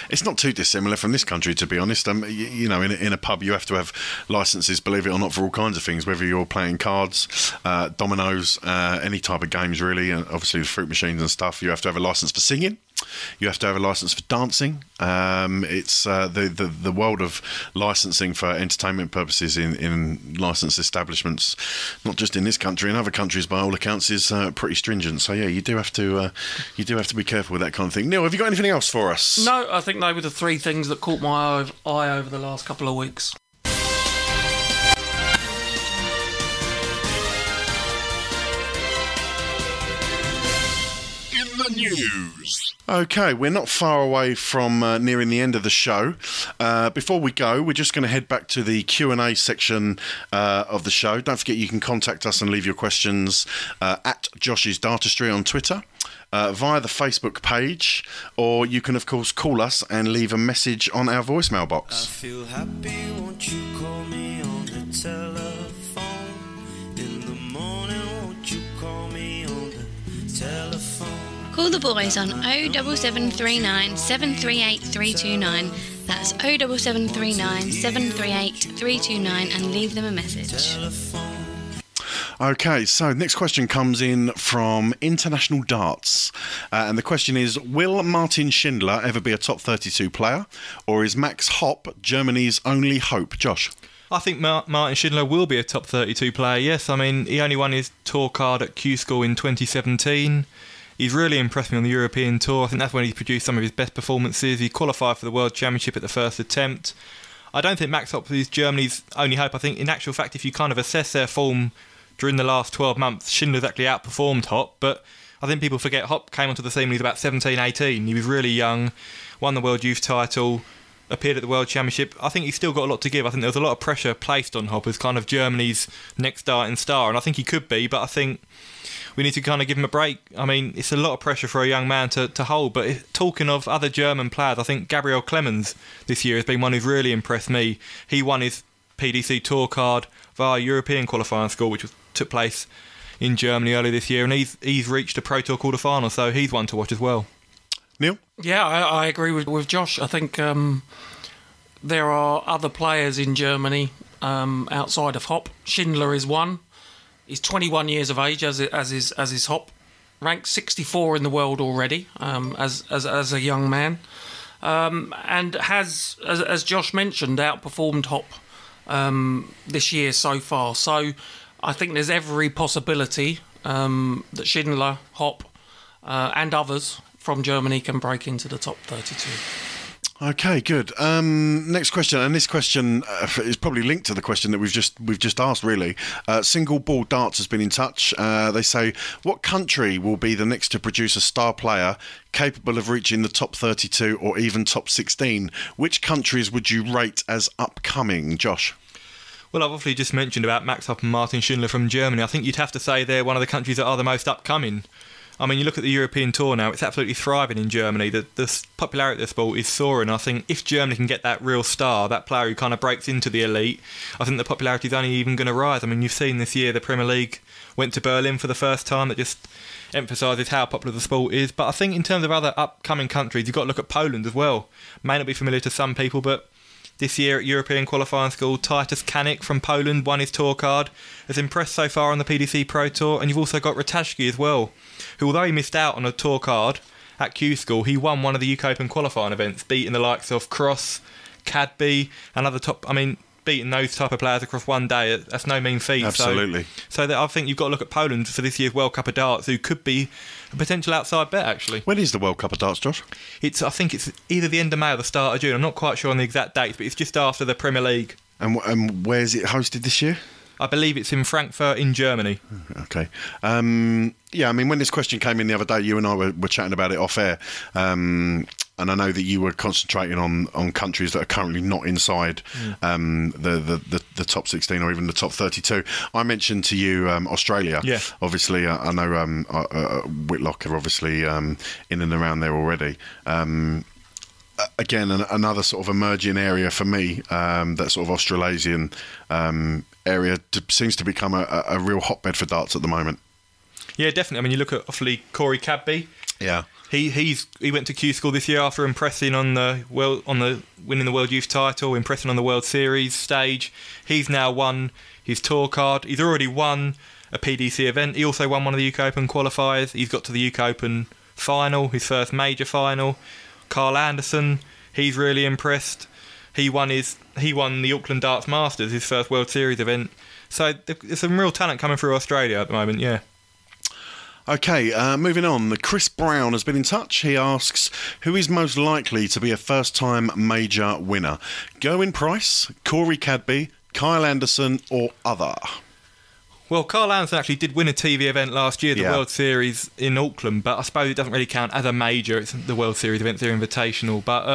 it's not too dissimilar from this country, to be honest. In a pub, you have to have licences, believe it or not, for all kinds of things. Whether you're playing cards, dominoes, any type of games, really. Obviously, the fruit machines and stuff. You have to have a licence for singing. You have to have a licence for dancing. It's the world of licensing for entertainment purposes in licensed establishments, not just in this country, in other countries, by all accounts, is pretty stringent. So yeah, you do have to be careful with that kind of thing. Neil, have you got anything else for us? No, I think they were the three things that caught my eye over the last couple of weeks. News. Okay, we're not far away from nearing the end of the show. Before we go, we're just going to head back to the Q&A section of the show. Don't forget you can contact us and leave your questions at Josh's Dartistry on Twitter, via the Facebook page, or you can, of course, call us and leave a message on our voicemail box. I feel happy, won't you call me on the telephone? In the morning, won't you call me on the telephone? Call the boys on 07739 738 329. That's 07739 738 329 and leave them a message. Okay, so next question comes in from International Darts. And the question is, will Martin Schindler ever be a top 32 player? Or is Max Hopp Germany's only hope? Josh? I think Martin Schindler will be a top 32 player, yes. I mean, he only won his tour card at Q School in 2017. He's really impressed me on the European Tour. I think that's when he produced some of his best performances. He qualified for the World Championship at the first attempt. I don't think Max Hopp is Germany's only hope. I think, in actual fact, if you kind of assess their form during the last 12 months, Schindler's actually outperformed Hopp. But I think people forget Hopp came onto the scene when he was about 17, 18. He was really young, won the World Youth title, appeared at the World Championship. I think he's still got a lot to give. I think there was a lot of pressure placed on Hopp as kind of Germany's next darting star. And I think he could be, but I think we need to kind of give him a break. I mean, it's a lot of pressure for a young man to hold. But talking of other German players, I think Gabriel Clemens this year has been one who's really impressed me. He won his PDC Tour card via European qualifying score, which took place in Germany earlier this year, and he's reached a Pro Tour quarter-final, so he's one to watch as well. Neil? Yeah, I agree with Josh. I think there are other players in Germany outside of Hopp. Schindler is one. He's 21 years of age, as is Hopp. Ranked 64 in the world already, as a young man, and has, as Josh mentioned, outperformed Hopp this year so far. So I think there's every possibility that Schindler, Hopp, and others from Germany can break into the top 32. Okay, good. Next question, and this question is probably linked to the question that we've just asked. Really, Single Ball Darts has been in touch. They say, what country will be the next to produce a star player capable of reaching the top 32 or even top 16? Which countries would you rate as upcoming, Josh? Well, I've obviously just mentioned about Max Hopp and Martin Schindler from Germany. I think you'd have to say they're one of the countries that are the most upcoming. I mean, you look at the European tour now, it's absolutely thriving in Germany. The popularity of the sport is soaring. I think if Germany can get that real star, that player who kind of breaks into the elite, I think the popularity is only even going to rise. I mean, you've seen this year the Premier League went to Berlin for the first time. That just emphasises how popular the sport is. But I think in terms of other upcoming countries, you've got to look at Poland as well. May not be familiar to some people, but this year at European qualifying school, Titus Kanik from Poland won his tour card, has impressed so far on the PDC Pro Tour, and you've also got Ratajski as well, who, although he missed out on a tour card at Q School, he won one of the UK Open qualifying events, beating the likes of Cross, Cadby, and other top. I mean, beating those type of players across one day, that's no mean feat. Absolutely. So I think you've got to look at Poland for this year's World Cup of Darts, who could be a potential outside bet, actually. When is the World Cup of Darts, Josh? I think it's either the end of May or the start of June. I'm not quite sure on the exact dates, but it's just after the Premier League. And where is it hosted this year? I believe it's in Frankfurt in Germany. Okay. Yeah, I mean, when this question came in the other day, you and I were chatting about it off air. And I know that you were concentrating on countries that are currently not inside the top 16 or even the top 32. I mentioned to you Australia. Yeah. Obviously, I know Whitlock are obviously in and around there already. Again, another sort of emerging area for me, that sort of Australasian area seems to become a real hotbed for darts at the moment. Yeah, definitely. I mean, you look at obviously Corey Cadby. Yeah. He went to Q School this year after impressing winning the World Youth title, impressing on the World Series stage. He's now won his tour card. He's already won a PDC event. He also won one of the UK Open qualifiers. He's got to the UK Open final, his first major final. Carl Anderson, he's really impressed. He won the Auckland Darts Masters, his first World Series event. So there's some real talent coming through Australia at the moment, yeah. Okay, moving on. Chris Brown has been in touch. He asks, who is most likely to be a first-time major winner? Gerwyn Price, Corey Cadby, Kyle Anderson or other? Well, Carl Anderson actually did win a TV event last year, the World Series in Auckland, but I suppose it doesn't really count as a major. It's the World Series events, they're invitational. But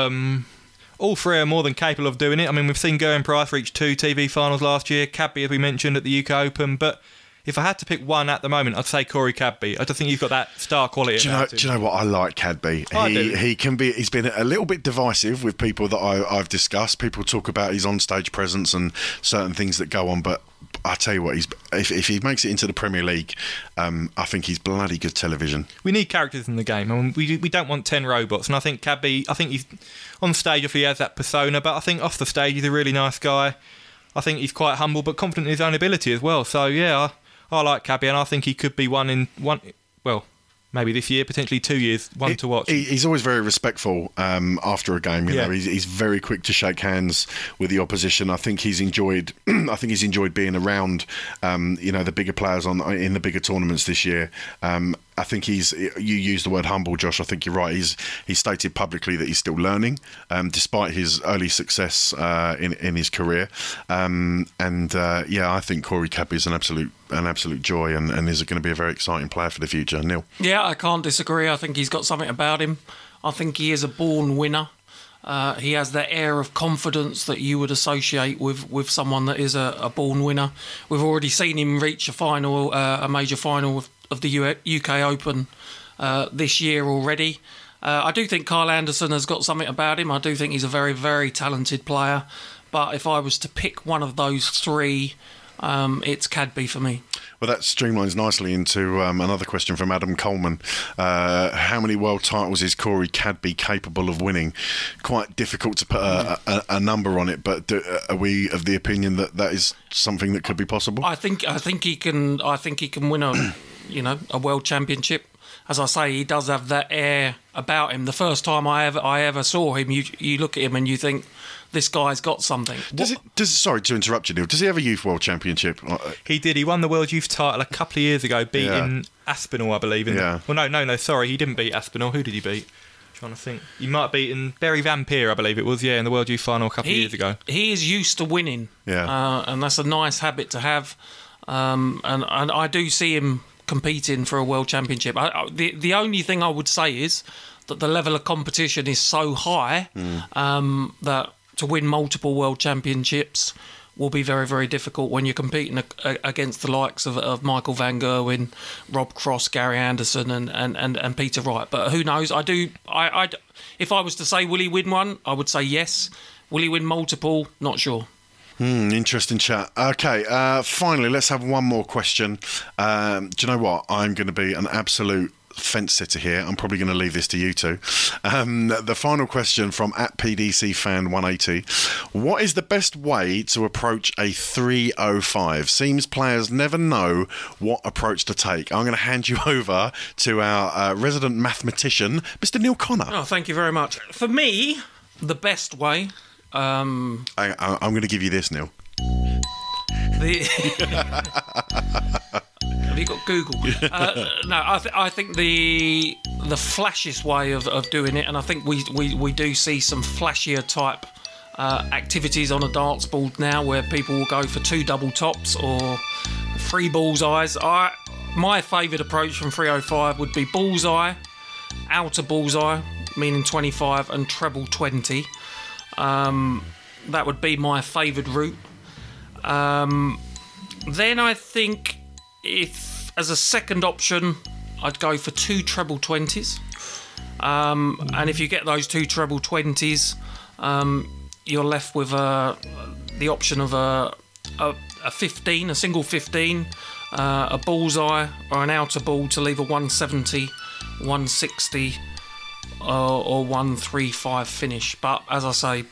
all three are more than capable of doing it. I mean, we've seen Gerwyn Price reach 2 TV finals last year, Cadby, as we mentioned, at the UK Open, but if I had to pick one at the moment, I'd say Corey Cadby. I just think he's got that star quality. Do you know what? I like Cadby. He's been a little bit divisive with people that I've discussed. People talk about his on-stage presence and certain things that go on, but I tell you what, if he makes it into the Premier League, I think he's bloody good television. We need characters in the game. I mean, we don't want 10 robots, and I think Cadby, he's on stage if he has that persona, but I think off the stage he's a really nice guy. I think he's quite humble but confident in his own ability as well. So yeah, I like Cadby, and I think he could be maybe this year, potentially 2 years, one to watch. He's always very respectful after a game. You know, he's very quick to shake hands with the opposition. I think he's enjoyed. Being around, the bigger players in the bigger tournaments this year. I think you used the word humble, Josh. I think you're right. He's stated publicly that he's still learning, despite his early success in his career. I think Corey Cadby is an absolute joy, and is going to be a very exciting player for the future. Neil? Yeah, I can't disagree. I think he's got something about him. I think he is a born winner. He has that air of confidence that you would associate with someone that is a born winner. We've already seen him reach a major final of the UK Open this year already. I do think Kyle Anderson has got something about him. I do think he's a very, very talented player. But if I was to pick one of those three, it's Cadby for me. Well, that streamlines nicely into another question from Adam Coleman. How many world titles is Corey Cadby capable of winning? Quite difficult to put a number on it, but are we of the opinion that is something that could be possible? I think he can. I think he can win a world championship. As I say, he does have that air about him. The first time I ever saw him, you look at him and you think, this guy's got something. Sorry to interrupt you, Neil. Does he have a Youth World Championship? He did. He won the World Youth title a couple of years ago, beating Aspinall, I believe. No, sorry, he didn't beat Aspinall. Who did he beat? Trying to think. He might have beaten Barry Vampire, I believe it was, in the World Youth Final a couple of years ago. He is used to winning, and that's a nice habit to have. And I do see him competing for a World Championship. The only thing I would say is that the level of competition is so high that to win multiple World Championships will be very, very difficult when you're competing against the likes of Michael van Gerwen, Rob Cross, Gary Anderson and Peter Wright. But who knows? If I was to say, will he win one? I would say yes. Will he win multiple? Not sure. Interesting chat. Okay, finally, let's have one more question. Do you know what? I'm going to be an absolute fence sitter here. I'm probably going to leave this to you two. The final question from @PDCFan180. What is the best way to approach a 305? Seems players never know what approach to take. I'm going to hand you over to our resident mathematician, Mr. Neil Connor. Oh, thank you very much. For me, the best way... I'm going to give you this, Neil. Have you got Google? No, I think the flashiest way of doing it, and I think we do see some flashier type activities on a darts board now, where people will go for 2 double tops or 3 bullseyes. My favourite approach from 305 would be bullseye, outer bullseye, meaning 25, and treble 20. That would be my favoured route. Then I think, if as a second option, I'd go for 2 treble 20s. And if you get those 2 treble 20s, you're left with the option of a 15, a single 15, a bullseye or an outer ball to leave a 170, 160 or 135 finish. But as I say,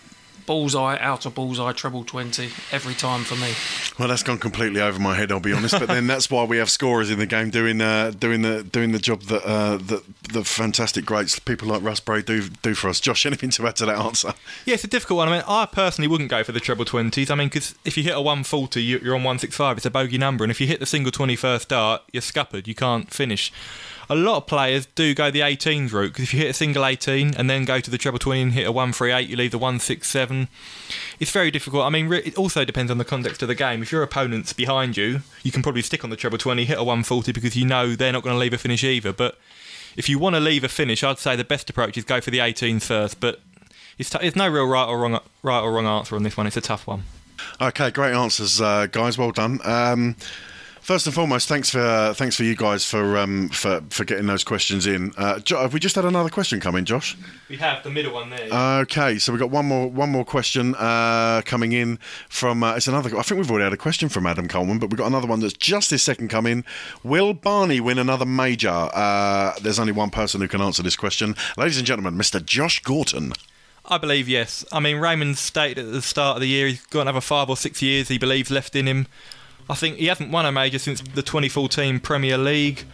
bullseye, outer bullseye, treble 20 every time for me. Well, that's gone completely over my head, I'll be honest. But then that's why we have scorers in the game doing the job that the fantastic greats, people like Russ Bray, do for us. Josh, anything to add to that answer? Yeah, it's a difficult one. I mean, I personally wouldn't go for the treble 20s. I mean, because if you hit a 140, you're on 165. It's a bogey number, and if you hit the single 21st dart, you're scuppered. You can't finish. A lot of players do go the 18s route, because if you hit a single 18 and then go to the treble 20 and hit a 138, you leave the 167. It's very difficult. I mean, it also depends on the context of the game. If your opponent's behind you, you can probably stick on the treble 20, hit a 140, because you know they're not going to leave a finish either. But if you want to leave a finish, I'd say the best approach is go for the 18s first. But it's no real right or wrong answer on this one. It's a tough one. Okay, great answers, guys. Well done. First and foremost, thanks for you guys for getting those questions in. Have we just had another question come in, Josh? We have the middle one there. Okay, so we've got one more question coming in from. It's another. I think we've already had a question from Adam Coleman, but we've got another one that's just this second come in. Will Barney win another major? There's only one person who can answer this question, ladies and gentlemen, Mr. Josh Gorton. I believe yes. I mean, Raymond stated at the start of the year he's got another 5 or 6 years he believes left in him. I think he hasn't won a major since the 2014 Premier League,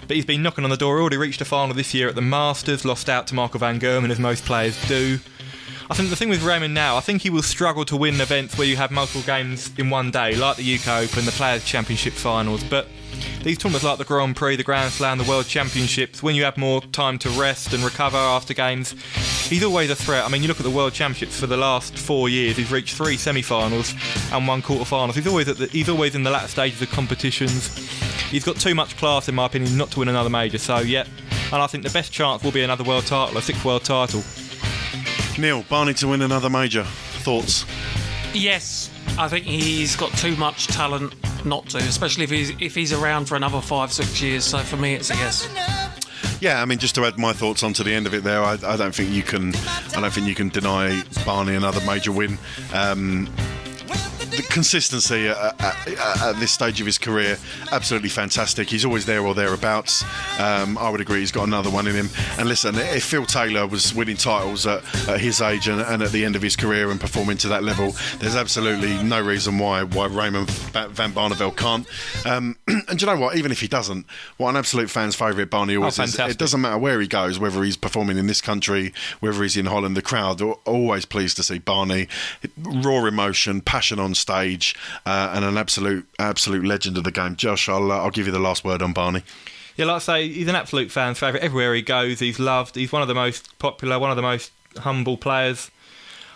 but he's been knocking on the door. Already reached a final this year at the Masters, lost out to Michael van Gerwen, as most players do. I think the thing with Raymond now, I think he will struggle to win events where you have multiple games in one day, like the UK Open, the Players' Championship finals. But these tournaments like the Grand Prix, the Grand Slam, the World Championships, when you have more time to rest and recover after games, he's always a threat. I mean, you look at the World Championships for the last 4 years, he's reached 3 semi-finals and 1 quarter-finals. He's always in the latter stages of competitions. He's got too much class, in my opinion, not to win another major. So, yeah, and I think the best chance will be another world title, a 6th world title. Neil, Barney to win another major. Thoughts? Yes, I think he's got too much talent not to, especially if he's around for another 5-6 years. So for me, it's a yes. Yeah, I mean, just to add my thoughts onto the end of it there, I don't think you can deny Barney another major win. The consistency at this stage of his career, absolutely fantastic. He's always there or thereabouts. I would agree he's got another one in him. And listen, if Phil Taylor was winning titles at his age and at the end of his career and performing to that level, there's absolutely no reason why Raymond van Barneveld can't. And do you know what? Even if he doesn't, what an absolute fan's favourite Barney always is. It doesn't matter where he goes, whether he's performing in this country, whether he's in Holland, the crowd are always pleased to see Barney. Raw emotion, passion on stage, and an absolute legend of the game. Josh, I'll give you the last word on Barney. Yeah, like I say, he's an absolute fan favourite. Everywhere he goes, he's loved. He's one of the most popular, one of the most humble players.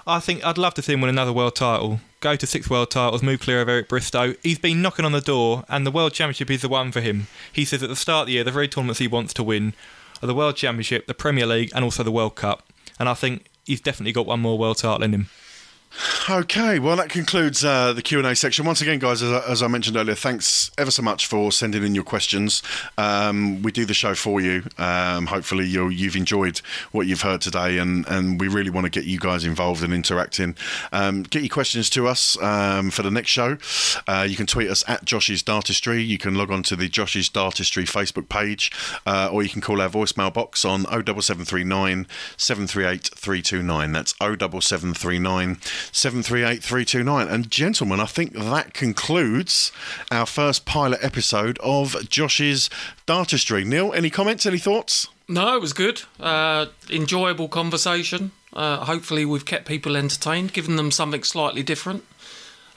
I think I'd love to see him win another world title. Go to 6 world titles, move clear of Eric Bristow. He's been knocking on the door, and the World Championship is the one for him. He says at the start of the year, the very tournaments he wants to win are the World Championship, the Premier League, and also the World Cup. And I think he's definitely got one more world title in him. Okay, well, that concludes the Q&A section. Once again, guys, as I mentioned earlier, thanks ever so much for sending in your questions. We do the show for you. Hopefully you've enjoyed what you've heard today, and we really want to get you guys involved and interacting. Get your questions to us for the next show. You can tweet us at Josh's Dartistry. You can log on to the Josh's Dartistry Facebook page, or you can call our voicemail box on 07739 738 329. That's 07739 738 329. And gentlemen, I think that concludes our first pilot episode of Josh's Dartistry. Neil, any comments, any thoughts? No, it was good. Enjoyable conversation. Hopefully we've kept people entertained, given them something slightly different.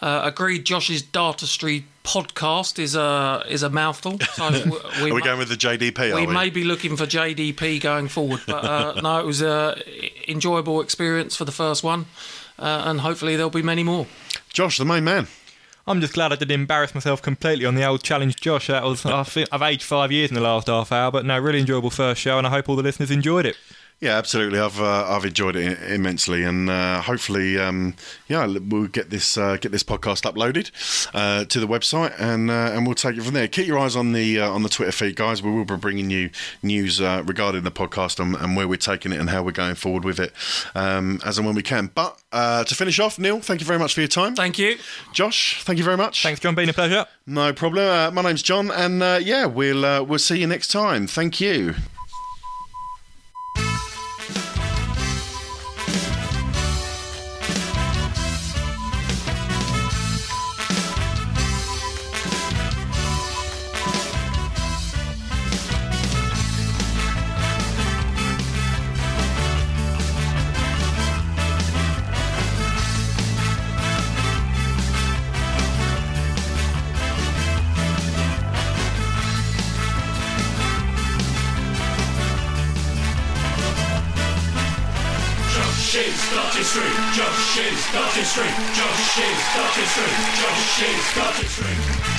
Agreed, Josh's Dartistry podcast is a mouthful. So are we going with the JDP? We may be looking for JDP going forward, but no, it was an enjoyable experience for the first one, and hopefully there'll be many more. Josh, the main man. I'm just glad I didn't embarrass myself completely on the old challenge, Josh. That was I've aged 5 years in the last half hour, but no, really enjoyable first show, and I hope all the listeners enjoyed it. Yeah, absolutely. I've enjoyed it immensely, and hopefully, we'll get this podcast uploaded to the website, and we'll take it from there. Keep your eyes on the Twitter feed, guys. We will be bringing you news regarding the podcast and where we're taking it and how we're going forward with it, as and when we can. But to finish off, Neil, thank you very much for your time. Thank you, Josh. Thank you very much. Thanks, John. Been a pleasure. No problem. My name's John, and we'll see you next time. Thank you. Dartistry, Josh's Dartistry, Josh's Dartistry, Josh's Dartistry.